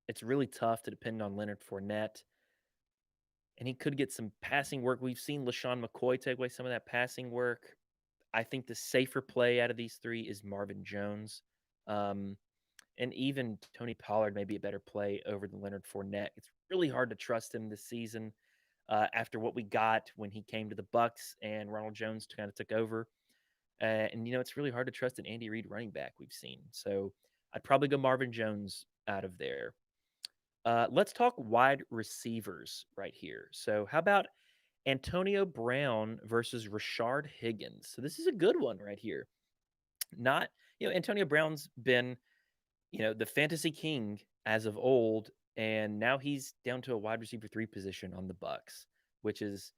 it's really tough to depend on Leonard Fournette. And he could get some passing work. We've seen Lashawn McCoy take away some of that passing work. I think the safer play out of these three is Marvin Jones. And even Tony Pollard may be a better play over than Leonard Fournette. It's really hard to trust him this season after what we got when he came to the Bucs and Ronald Jones kind of took over. And it's really hard to trust an Andy Reid running back we've seen. So I'd probably go Marvin Jones out of there. Let's talk wide receivers right here. So how about Antonio Brown versus Rashard Higgins? So this is a good one right here. Not, Antonio Brown's been, the fantasy king as of old, and now he's down to a wide receiver 3 position on the Bucs, which is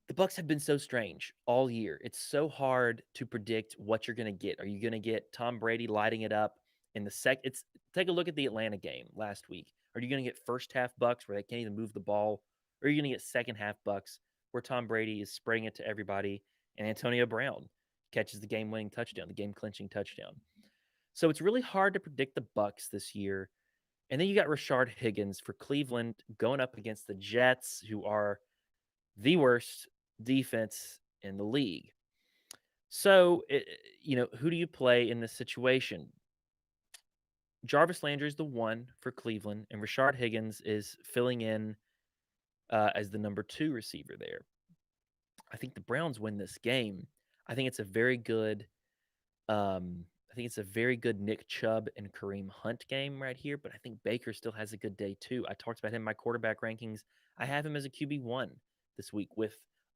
the Bucs have been so strange all year. It's so hard to predict what you're going to get. Are you going to get Tom Brady lighting it up in the It's take a look at the Atlanta game last week. Are you going to get first half Bucs where they can't even move the ball, or are you going to get second half Bucs where Tom Brady is spraying it to everybody and Antonio Brown catches the game-winning touchdown, the game-clinching touchdown? So it's really hard to predict the Bucs this year. And then you got Rashard Higgins for Cleveland going up against the Jets, who are the worst defense in the league. So, who do you play in this situation? Jarvis Landry is the one for Cleveland, and Rashard Higgins is filling in as the number 2 receiver there. I think the Browns win this game. I think it's a very good Nick Chubb and Kareem Hunt game right here, but I think Baker still has a good day too. I talked about him in my quarterback rankings. I have him as a QB1 this week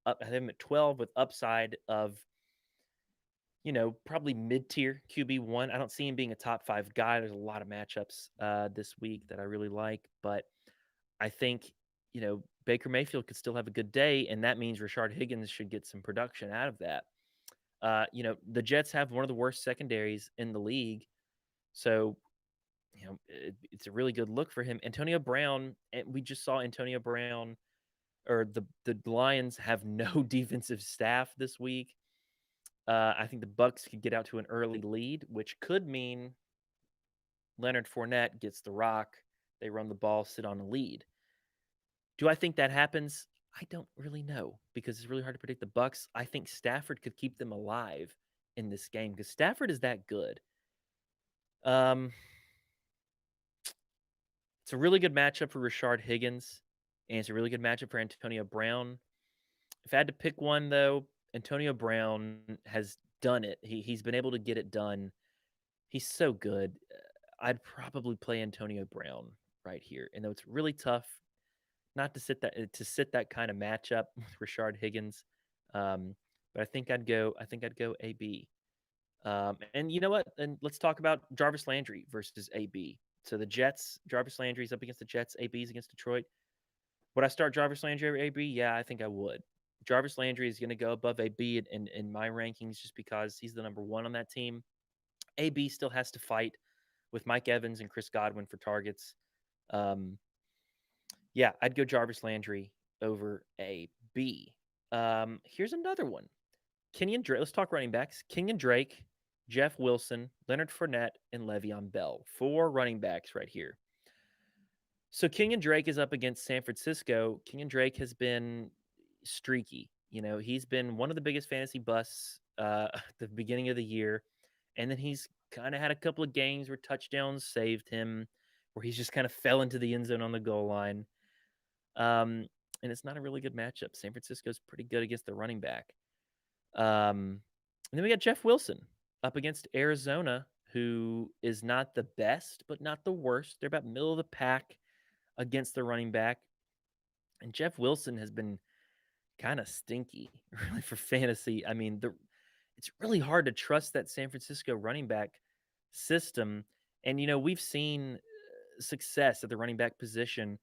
I have him at 12 with upside of, probably mid-tier QB1. I don't see him being a top 5 guy. There's a lot of matchups this week that I really like, but I think, Baker Mayfield could still have a good day, and that means Rashard Higgins should get some production out of that. The Jets have one of the worst secondaries in the league. So, it's a really good look for him. Antonio Brown, and we just saw Antonio Brown, or the Lions have no defensive staff this week. I think the Bucs could get out to an early lead, which could mean Leonard Fournette gets the rock. They run the ball, sit on a lead. Do I think that happens? I don't really know because it's really hard to predict the Bucs. I think Stafford could keep them alive in this game because Stafford is that good. It's a really good matchup for Rashard Higgins, and it's a really good matchup for Antonio Brown. If I had to pick one, though, Antonio Brown has done it. He's been able to get it done. He's so good. I'd probably play Antonio Brown right here. And though it's really tough not to sit that kind of matchup with Rashard Higgins, but I think I'd go AB. And you know what? And let's talk about Jarvis Landry versus AB. So the Jets, Jarvis Landry's up against the Jets. AB's against Detroit. Would I start Jarvis Landry over AB? Yeah, I think I would. Jarvis Landry is going to go above AB in my rankings just because he's the number 1 on that team. AB still has to fight with Mike Evans and Chris Godwin for targets. Yeah, I'd go Jarvis Landry over AB. Here's another one. Kenyon Drake. Let's talk running backs. Kenyon Drake, Jeff Wilson, Leonard Fournette, and Le'Veon Bell. 4 running backs right here. So Kenyon Drake is up against San Francisco. Kenyon Drake has been streaky. He's been one of the biggest fantasy busts at the beginning of the year. And then he's kind of had a couple of games where touchdowns saved him, where he's just kind of fell into the end zone on the goal line. And it's not a really good matchup. San Francisco's pretty good against the running back. And then we got Jeff Wilson up against Arizona, who is not the best, but not the worst. They're about middle of the pack against the running back. And Jeff Wilson has been kind of stinky, really, for fantasy. I mean, it's really hard to trust that San Francisco running back system. And, we've seen success at the running back position,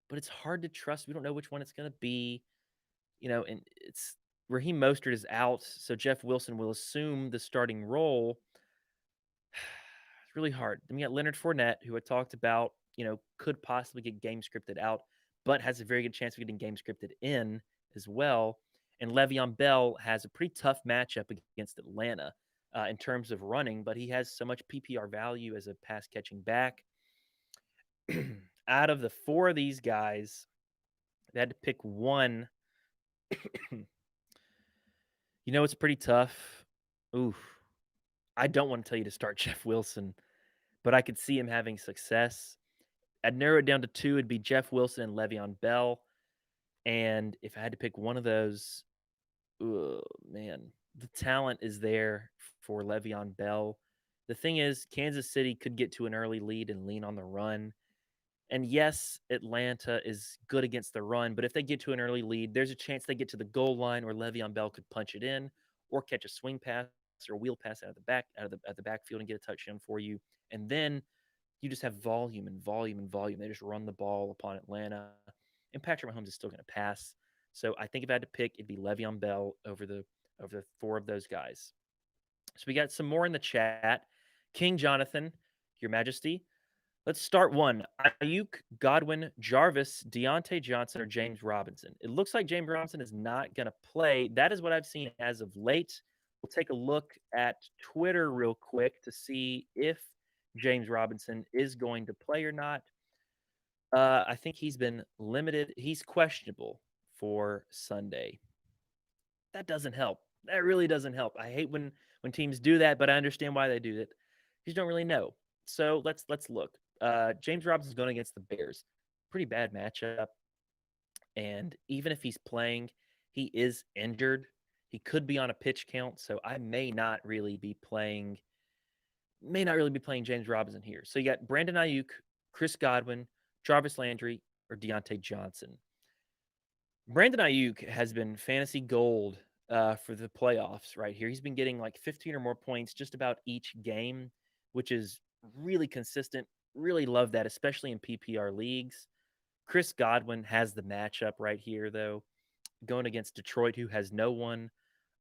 but it's hard to trust. We don't know which one it's going to be, and it's Raheem Mostert is out. So Jeff Wilson will assume the starting role. It's really hard. Then we got Leonard Fournette, who I talked about, could possibly get game scripted out, but has a very good chance of getting game scripted in as well. And Le'Veon Bell has a pretty tough matchup against Atlanta in terms of running, but he has so much PPR value as a pass catching back. Out of the four of these guys, they had to pick one. It's pretty tough. Oof. I don't want to tell you to start Jeff Wilson, but I could see him having success. I'd narrow it down to two. It'd be Jeff Wilson and Le'Veon Bell. And if I had to pick one of those, oh, man, the talent is there for Le'Veon Bell. The thing is, Kansas City could get to an early lead and lean on the run. And yes, Atlanta is good against the run, but if they get to an early lead, there's a chance they get to the goal line where Le'Veon Bell could punch it in or catch a swing pass or a wheel pass out of the backfield and get a touchdown for you. And then you just have volume and volume and volume. They just run the ball upon Atlanta, and Patrick Mahomes is still going to pass. So I think if I had to pick, it'd be Le'Veon Bell over the four of those guys. So we got some more in the chat. King Jonathan, Your Majesty. Let's start one. Ayuk, Godwin, Jarvis, Deontay Johnson, or James Robinson. It looks like James Robinson is not going to play. That is what I've seen as of late. We'll take a look at Twitter real quick to see if James Robinson is going to play or not. I think he's been limited. He's questionable for Sunday. That doesn't help. That really doesn't help. I hate when teams do that, but I understand why they do it. You just don't really know. So let's look. James Robinson's going against the Bears. Pretty bad matchup. And even if he's playing, he is injured. He could be on a pitch count, so I may not really be playing James Robinson here. So you got Brandon Ayuk, Chris Godwin, Jarvis Landry, or Deontay Johnson. Brandon Ayuk has been fantasy gold for the playoffs right here. He's been getting like 15 or more points just about each game, which is really consistent. Really love that, especially in PPR leagues. Chris Godwin has the matchup right here, though, going against Detroit, who has no one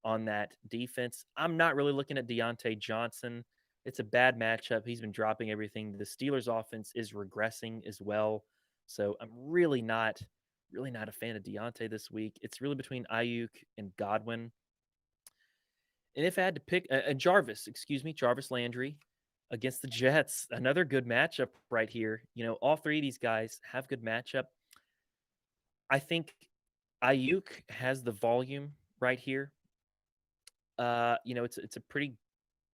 on that defense. I'm not really looking at Deontay Johnson. It's a bad matchup. He's been dropping everything. The Steelers' offense is regressing as well. So I'm really not a fan of Deontay this week. It's really between Ayuk and Godwin. And if I had to pick Jarvis Landry against the Jets, another good matchup right here. All three of these guys have good matchup. I think Ayuk has the volume right here. It's a pretty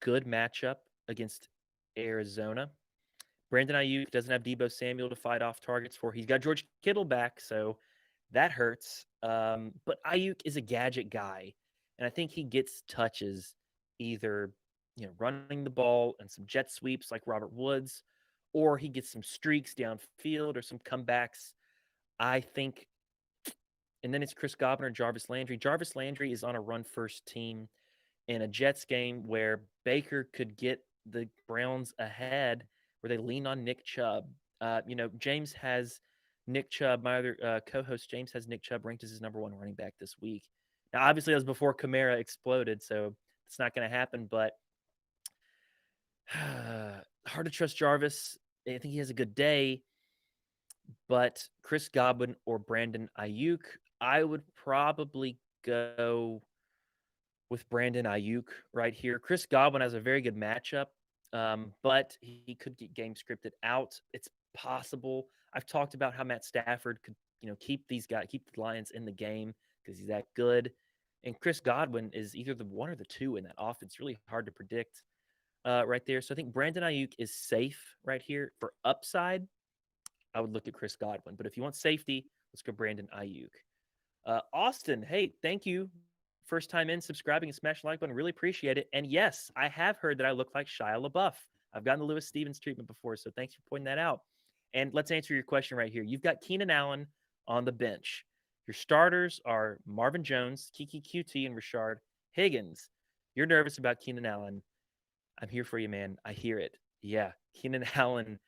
good matchup against Arizona. Brandon Ayuk doesn't have Deebo Samuel to fight off targets for. He's got George Kittle back, so that hurts. But Ayuk is a gadget guy, and I think he gets touches either running the ball and some jet sweeps like Robert Woods, or he gets some streaks downfield or some comebacks. I think, and then it's Chris Godwin or Jarvis Landry. Jarvis Landry is on a run-first team in a Jets game where Baker could get the Browns ahead, where they lean on Nick Chubb. James has Nick Chubb. My other co-host James has Nick Chubb ranked as his number one running back this week. Now, obviously, that was before Kamara exploded, so it's not going to happen. But hard to trust Jarvis. I think he has a good day. But Chris Godwin or Brandon Ayuk, I would probably go with Brandon Ayuk right here. Chris Godwin has a very good matchup, but he could get game scripted out. It's possible. I've talked about how Matt Stafford could, keep the Lions in the game because he's that good. And Chris Godwin is either the one or the two in that offense. Really hard to predict right there. So I think Brandon Ayuk is safe right here. For upside, I would look at Chris Godwin. But if you want safety, let's go Brandon Ayuk. Austin, hey, thank you. First time in, subscribing and smash the like button. Really appreciate it. And yes, I have heard that I look like Shia LaBeouf. I've gotten the Lewis Stevens treatment before, so thanks for pointing that out. And let's answer your question right here. You've got Keenan Allen on the bench. Your starters are Marvin Jones, Kiki QT, and Rashard Higgins. You're nervous about Keenan Allen. I'm here for you, man. I hear it. Yeah, Keenan Allen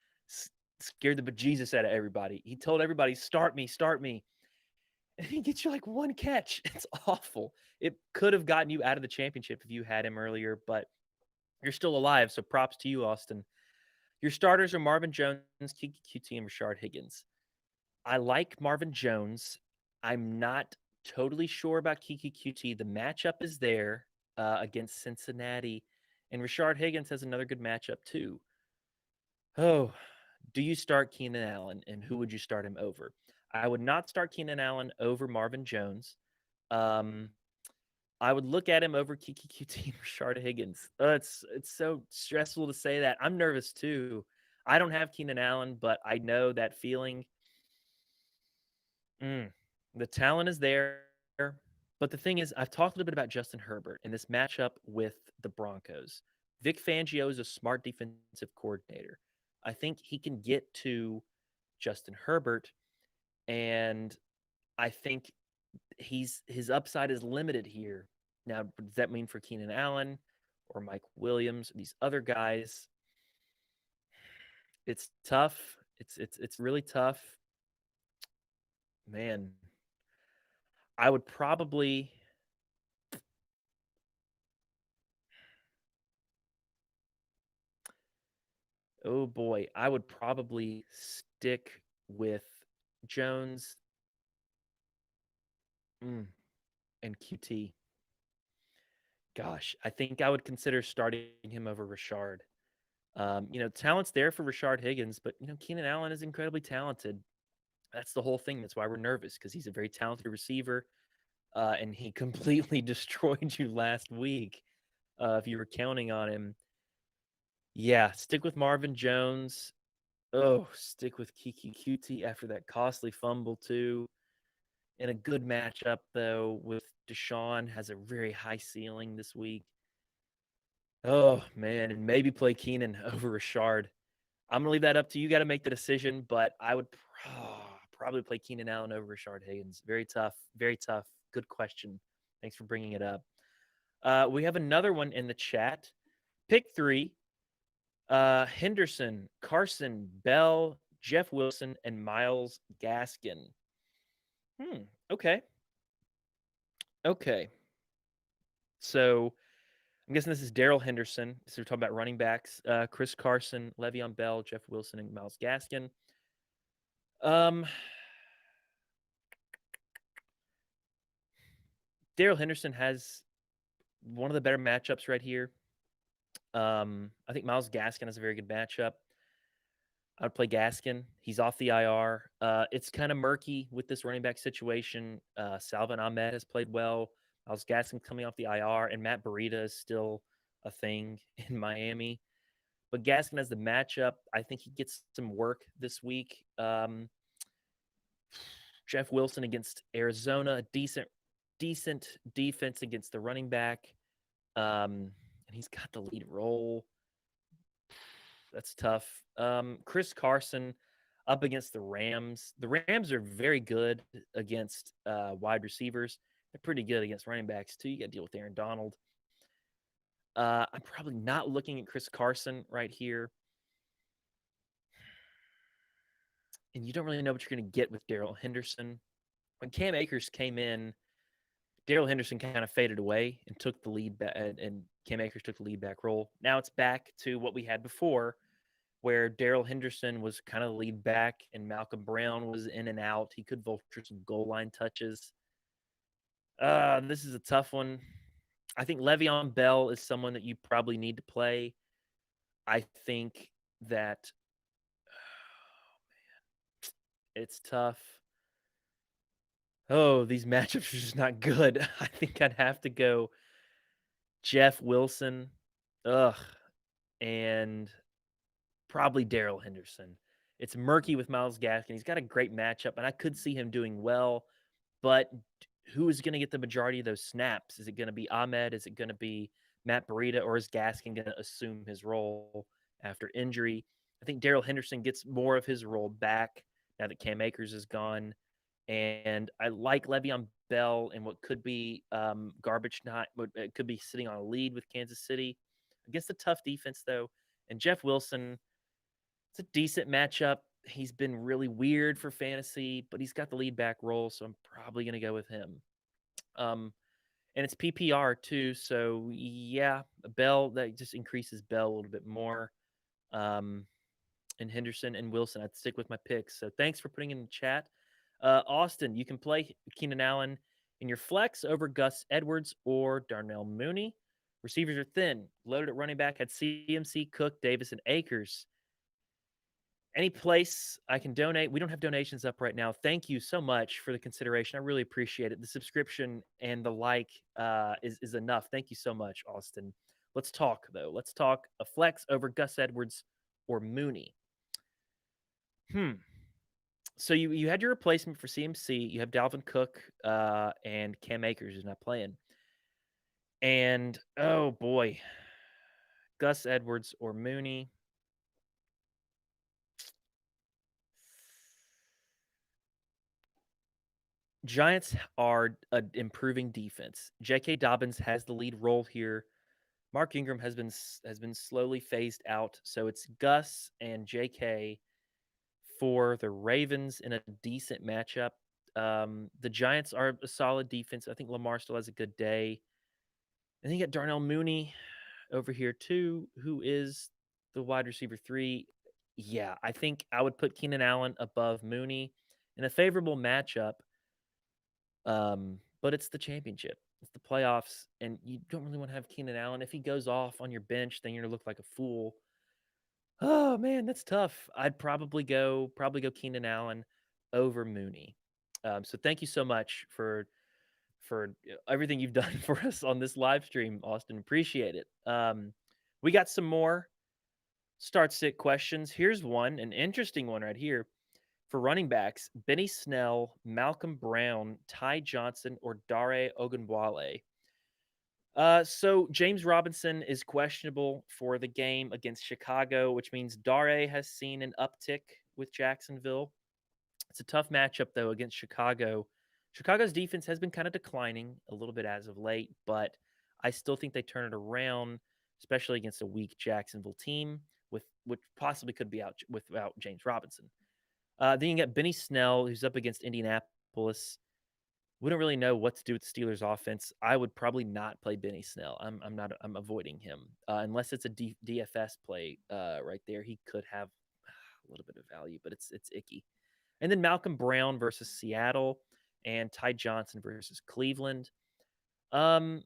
scared the bejesus out of everybody. He told everybody, start me, start me. And he gets you like one catch. It's awful. It could have gotten you out of the championship if you had him earlier, but you're still alive. So props to you, Austin. Your starters are Marvin Jones, Kiki QT, and Rashard Higgins. I like Marvin Jones. I'm not totally sure about Kiki QT. The matchup is there against Cincinnati, and Rashard Higgins has another good matchup too. Oh, do you start Keenan Allen, and who would you start him over? I would not start Keenan Allen over Marvin Jones. Um, I would look at him over Kiki QT and Rashard Higgins. It's so stressful to say that. I'm nervous too. I don't have Keenan Allen, but I know that feeling. The talent is there. But the thing is, I've talked a little bit about Justin Herbert in this matchup with the Broncos. Vic Fangio is a smart defensive coordinator. I think he can get to Justin Herbert, and I think his upside is limited here. Now, does that mean for Keenan Allen or Mike Williams, these other guys? It's tough. It's really tough. Man, I would probably oh boy, I would probably stick with Jones and QT. Gosh, I think I would consider starting him over Rashard. Talent's there for Rashard Higgins, but Keenan Allen is incredibly talented. That's the whole thing. That's why we're nervous because he's a very talented receiver, and he completely destroyed you last week. If you were counting on him, yeah, stick with Marvin Jones. Oh, stick with Kiki QT after that costly fumble too. In a good matchup though, with Deshaun has a very high ceiling this week. Oh man, and maybe play Keenan over Rashard. I'm gonna leave that up to you. Got to make the decision, but I would probably play Keenan Allen over Rashard Higgins. Very tough, very tough. Good question. Thanks for bringing it up. We have another one in the chat. Pick three: Henderson, Carson, Bell, Jeff Wilson, and Miles Gaskin. Okay. Okay. So I'm guessing this is Daryl Henderson. So we're talking about running backs: Chris Carson, Le'Veon Bell, Jeff Wilson, and Miles Gaskin. Daryl Henderson has one of the better matchups right here. I think Miles Gaskin has a very good matchup. I would play Gaskin. He's off the IR. It's kind of murky with this running back situation. Salvin Ahmed has played well. Miles Gaskin coming off the IR, and Matt Breida is still a thing in Miami. But Gaskin has the matchup. I think he gets some work this week. Jeff Wilson against Arizona, decent defense against the running back. And he's got the lead role. That's tough. Chris Carson up against the Rams. The Rams are very good against wide receivers. They're pretty good against running backs too. You got to deal with Aaron Donald. I'm probably not looking at Chris Carson right here. And you don't really know what you're going to get with Daryl Henderson. When Cam Akers came in, Daryl Henderson kind of faded away and took the lead back, and Cam Akers took the lead back role. Now it's back to what we had before, where Daryl Henderson was kind of the lead back and Malcolm Brown was in and out. He could vulture some goal line touches. This is a tough one. I think Le'Veon Bell is someone that you probably need to play. I think that it's tough. Oh, these matchups are just not good. I think I'd have to go Jeff Wilson. Ugh. And probably Daryl Henderson. It's murky with Miles Gaskin. He's got a great matchup, and I could see him doing well, but who is going to get the majority of those snaps? Is it going to be Ahmed? Is it going to be Matt Breida, or is Gaskin going to assume his role after injury? I think Daryl Henderson gets more of his role back now that Cam Akers is gone, And I like Le'Veon Bell and what could be garbage time. What it could be sitting on a lead with Kansas City against a tough defense, though. And Jeff Wilson, it's a decent matchup. He's been really weird for fantasy, but he's got the lead back role, so I'm probably going to go with him. And it's PPR too, so yeah, Bell that just increases Bell a little bit more. Um, and Henderson and Wilson, I'd stick with my picks. So thanks for putting in the chat. Austin, you can play Keenan Allen in your flex over Gus Edwards or Darnell Mooney. Receivers are thin. Loaded at running back had CMC, Cook, Davis, and Akers. Any place I can donate. We don't have donations up right now. Thank you so much for the consideration. I really appreciate it. The subscription and the like is enough. Thank you so much, Austin. Let's talk though. Let's talk a flex over Gus Edwards or Mooney. So you had your replacement for CMC. You have Dalvin Cook and Cam Akers who's not playing. And oh boy, Gus Edwards or Mooney. Giants are an improving defense. J.K. Dobbins has the lead role here. Mark Ingram has been slowly phased out, so it's Gus and J.K. for the Ravens in a decent matchup. The Giants are a solid defense. I think Lamar still has a good day. And then you got Darnell Mooney over here too, who is the wide receiver 3. Yeah, I think I would put Keenan Allen above Mooney in a favorable matchup. But it's the championship. It's the playoffs, and you don't really want to have Keenan Allen. If he goes off on your bench, then you're gonna look like a fool. Oh man, that's tough. I'd probably go Keenan Allen over Mooney. So thank you so much for everything you've done for us on this live stream, Austin. Appreciate it. We got some more start sit questions. Here's one, an interesting one right here. For running backs, Benny Snell, Malcolm Brown, Ty Johnson, or Dare Ogunbowale. So James Robinson is questionable for the game against Chicago, which means Dare has seen an uptick with Jacksonville. It's a tough matchup, though, against Chicago. Chicago's defense has been kind of declining a little bit as of late, but I still think they turn it around, especially against a weak Jacksonville team, with which possibly could be out without James Robinson. Then you get Benny Snell, who's up against Indianapolis. We don't really know what to do with the Steelers' offense. I would probably not play Benny Snell. I'm avoiding him unless it's a DFS play right there. He could have a little bit of value, but it's icky. And then Malcolm Brown versus Seattle and Ty Johnson versus Cleveland. We talked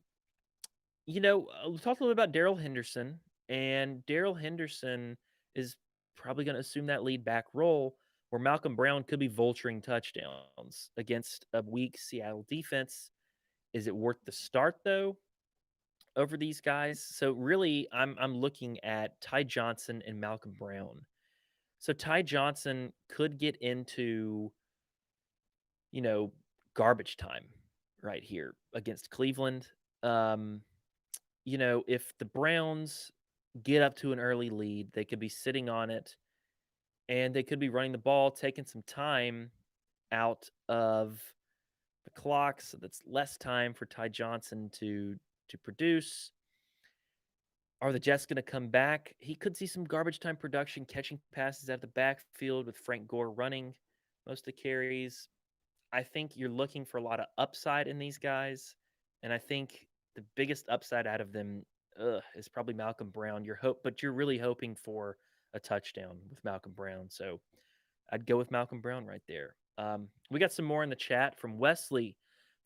a little bit about Darrell Henderson, and Darrell Henderson is probably going to assume that lead back role where Malcolm Brown could be vulturing touchdowns against a weak Seattle defense. Is it worth the start though over these guys? So really, I'm looking at Ty Johnson and Malcolm Brown. So Ty Johnson could get into, garbage time right here against Cleveland. If the Browns get up to an early lead, they could be sitting on it and they could be running the ball, taking some time out of the clock. So that's less time for Ty Johnson to produce. Are the Jets going to come back? He could see some garbage time production, catching passes out of the backfield with Frank Gore running most of the carries. I think you're looking for a lot of upside in these guys. And I think the biggest upside out of them is probably Malcolm Brown. But you're really hoping for a touchdown with Malcolm Brown. So I'd go with Malcolm Brown right there. We got some more in the chat from Wesley.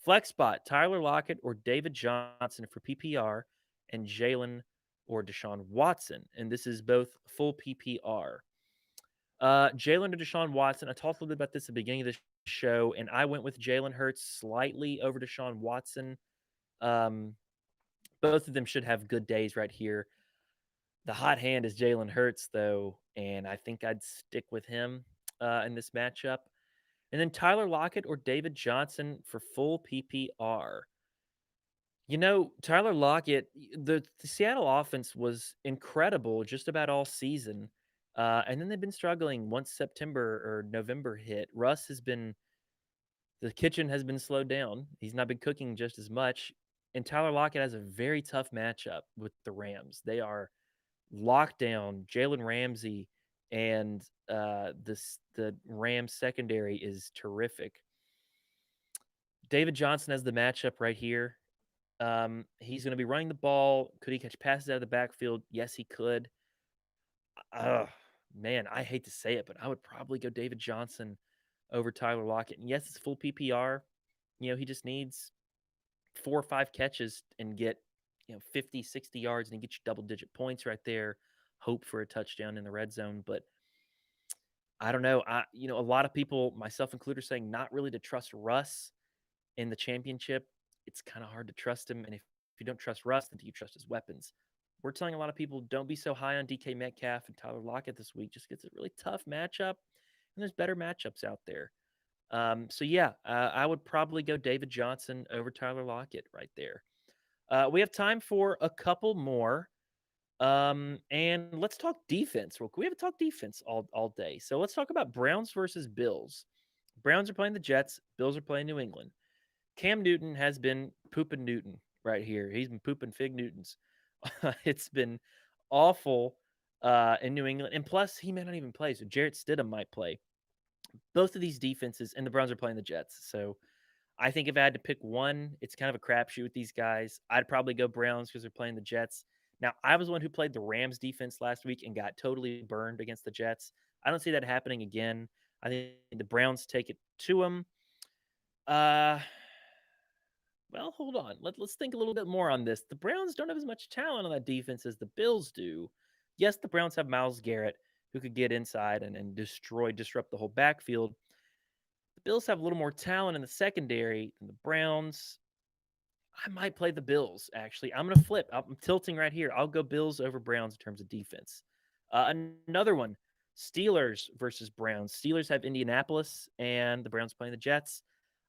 Flex spot, Tyler Lockett or David Johnson for PPR, and Jalen or Deshaun Watson. And this is both full PPR. Jalen or Deshaun Watson. I talked a little bit about this at the beginning of the show, and I went with Jalen Hurts slightly over Deshaun Watson. Both of them should have good days right here. The hot hand is Jalen Hurts, though, and I think I'd stick with him in this matchup. And then Tyler Lockett or David Johnson for full PPR. Tyler Lockett, the Seattle offense was incredible just about all season. And then they've been struggling once September or November hit. Russ has been The kitchen has been slowed down. He's not been cooking just as much. And Tyler Lockett has a very tough matchup with the Rams. They are locked down. Jalen Ramsey and the Rams secondary is terrific. David Johnson has the matchup right here. He's going to be running the ball. Could he catch passes out of the backfield? Yes, he could. Man, I hate to say it, but I would probably go David Johnson over Tyler Lockett. And yes, it's full PPR. He just needs 4 or 5 catches and get 50, 60 yards, and he gets you double-digit points right there. Hope for a touchdown in the red zone, but I don't know. A lot of people, myself included, are saying not really to trust Russ in the championship. It's kind of hard to trust him, and if you don't trust Russ, then do you trust his weapons? We're telling a lot of people don't be so high on DK Metcalf and Tyler Lockett this week. Just gets a really tough matchup, and there's better matchups out there. So yeah, I would probably go David Johnson over Tyler Lockett right there. We have time for a couple more. And let's talk defense real quick. We haven't talked defense all day. So let's talk about Browns versus Bills. Browns are playing the Jets. Bills are playing New England. Cam Newton has been pooping Newton right here. He's been pooping Fig Newtons. It's been awful in New England. And plus, he may not even play. So Jarrett Stidham might play. Both of these defenses, and the Browns are playing the Jets. So I think if I had to pick one, it's kind of a crapshoot with these guys. I'd probably go Browns because they're playing the Jets. Now, I was the one who played the Rams defense last week and got totally burned against the Jets. I don't see that happening again. I think the Browns take it to them. Well, hold on. Let's think a little bit more on this. The Browns don't have as much talent on that defense as the Bills do. Yes, the Browns have Myles Garrett, who could get inside and disrupt the whole backfield. The Bills have a little more talent in the secondary than the Browns. I might play the Bills, actually. I'm going to flip. I'm tilting right here. I'll go Bills over Browns in terms of defense. Another one, Steelers versus Browns. Steelers have Indianapolis, and the Browns playing the Jets.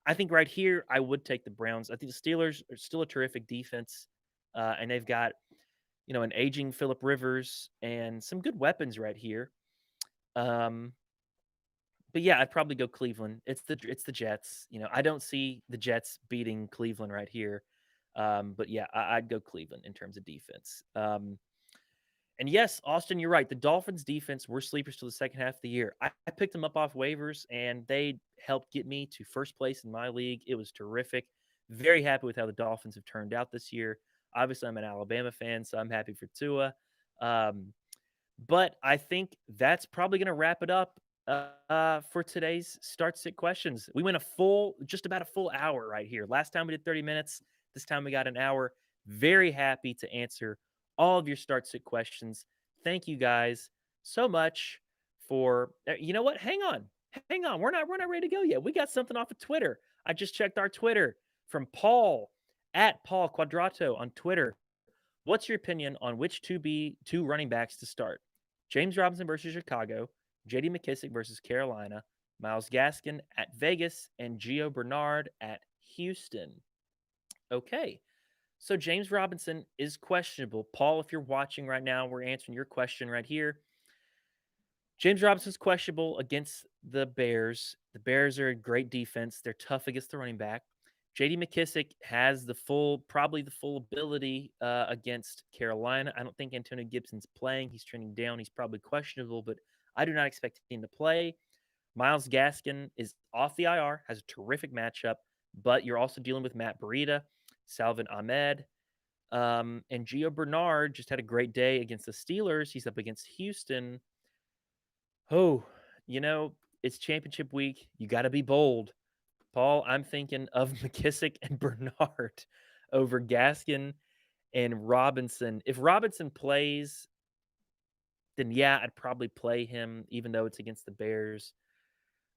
I think right here, I would take the Browns. I think the Steelers are still a terrific defense, and they've got, an aging Phillip Rivers and some good weapons right here. But yeah, I'd probably go Cleveland. It's the Jets. I don't see the Jets beating Cleveland right here. But yeah, I'd go Cleveland in terms of defense. And yes, Austin, you're right. The Dolphins defense were sleepers till the second half of the year. I picked them up off waivers, and they helped get me to first place in my league. It was terrific. Very happy with how the Dolphins have turned out this year. Obviously, I'm an Alabama fan, so I'm happy for Tua. But I think that's probably going to wrap it up for today's Start Sit questions. We went just about a full hour right here. Last time we did 30 minutes. This time we got an hour. Very happy to answer all of your Start Sit questions. Thank you guys so much for. You know what? Hang on. We're not ready to go yet. We got something off of Twitter. I just checked our Twitter from Paul at Paul Quadrato on Twitter. What's your opinion on which two running backs to start? James Robinson versus Chicago, J.D. McKissic versus Carolina, Myles Gaskin at Vegas, and Gio Bernard at Houston. Okay, so James Robinson is questionable. Paul, if you're watching right now, we're answering your question right here. James Robinson's questionable against the Bears. The Bears are a great defense. They're tough against the running back. J.D. McKissic has probably the full ability against Carolina. I don't think Antonio Gibson's playing. He's trending down. He's probably questionable, but I do not expect him to play. Myles Gaskin is off the IR, has a terrific matchup, but you're also dealing with Matt Breida, Salvin Ahmed, and Gio Bernard just had a great day against the Steelers. He's up against Houston. Oh, it's championship week. You got to be bold. Paul, I'm thinking of McKissic and Bernard over Gaskin and Robinson. If Robinson plays, then yeah, I'd probably play him, even though it's against the Bears.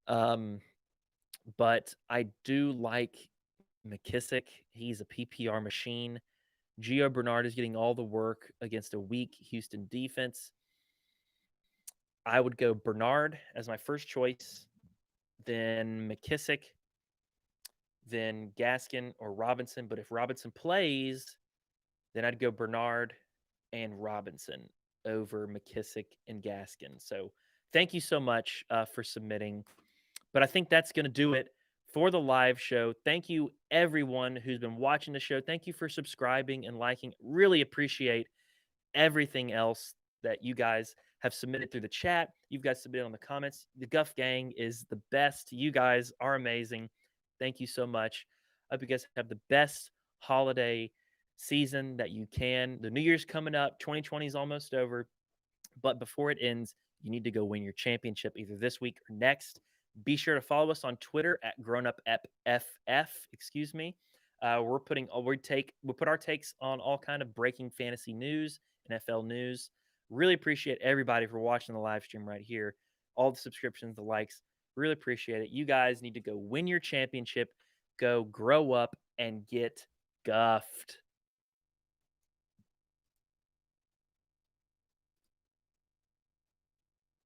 But I do like McKissic. He's a PPR machine. Gio Bernard is getting all the work against a weak Houston defense. I would go Bernard as my first choice, then McKissic, then Gaskin or Robinson. But if Robinson plays, then I'd go Bernard and Robinson over McKissic and Gaskin. So thank you so much for submitting. But I think that's going to do it for the live show. Thank you, everyone who's been watching the show. Thank you for subscribing and liking. Really appreciate everything else that you guys have submitted through the chat. You guys submitted on the comments. The Guff Gang is the best. You guys are amazing. Thank you so much. I hope you guys have the best holiday season that you can. The New Year's coming up. 2020 is almost over. But before it ends, you need to go win your championship either this week or next. Be sure to follow us on Twitter at GrownUpFF. Excuse me. We'll put our takes on all kind of breaking fantasy news, NFL news. Really appreciate everybody for watching the live stream right here. All the subscriptions, the likes. Really appreciate it. You guys need to go win your championship, go grow up, and get guffed.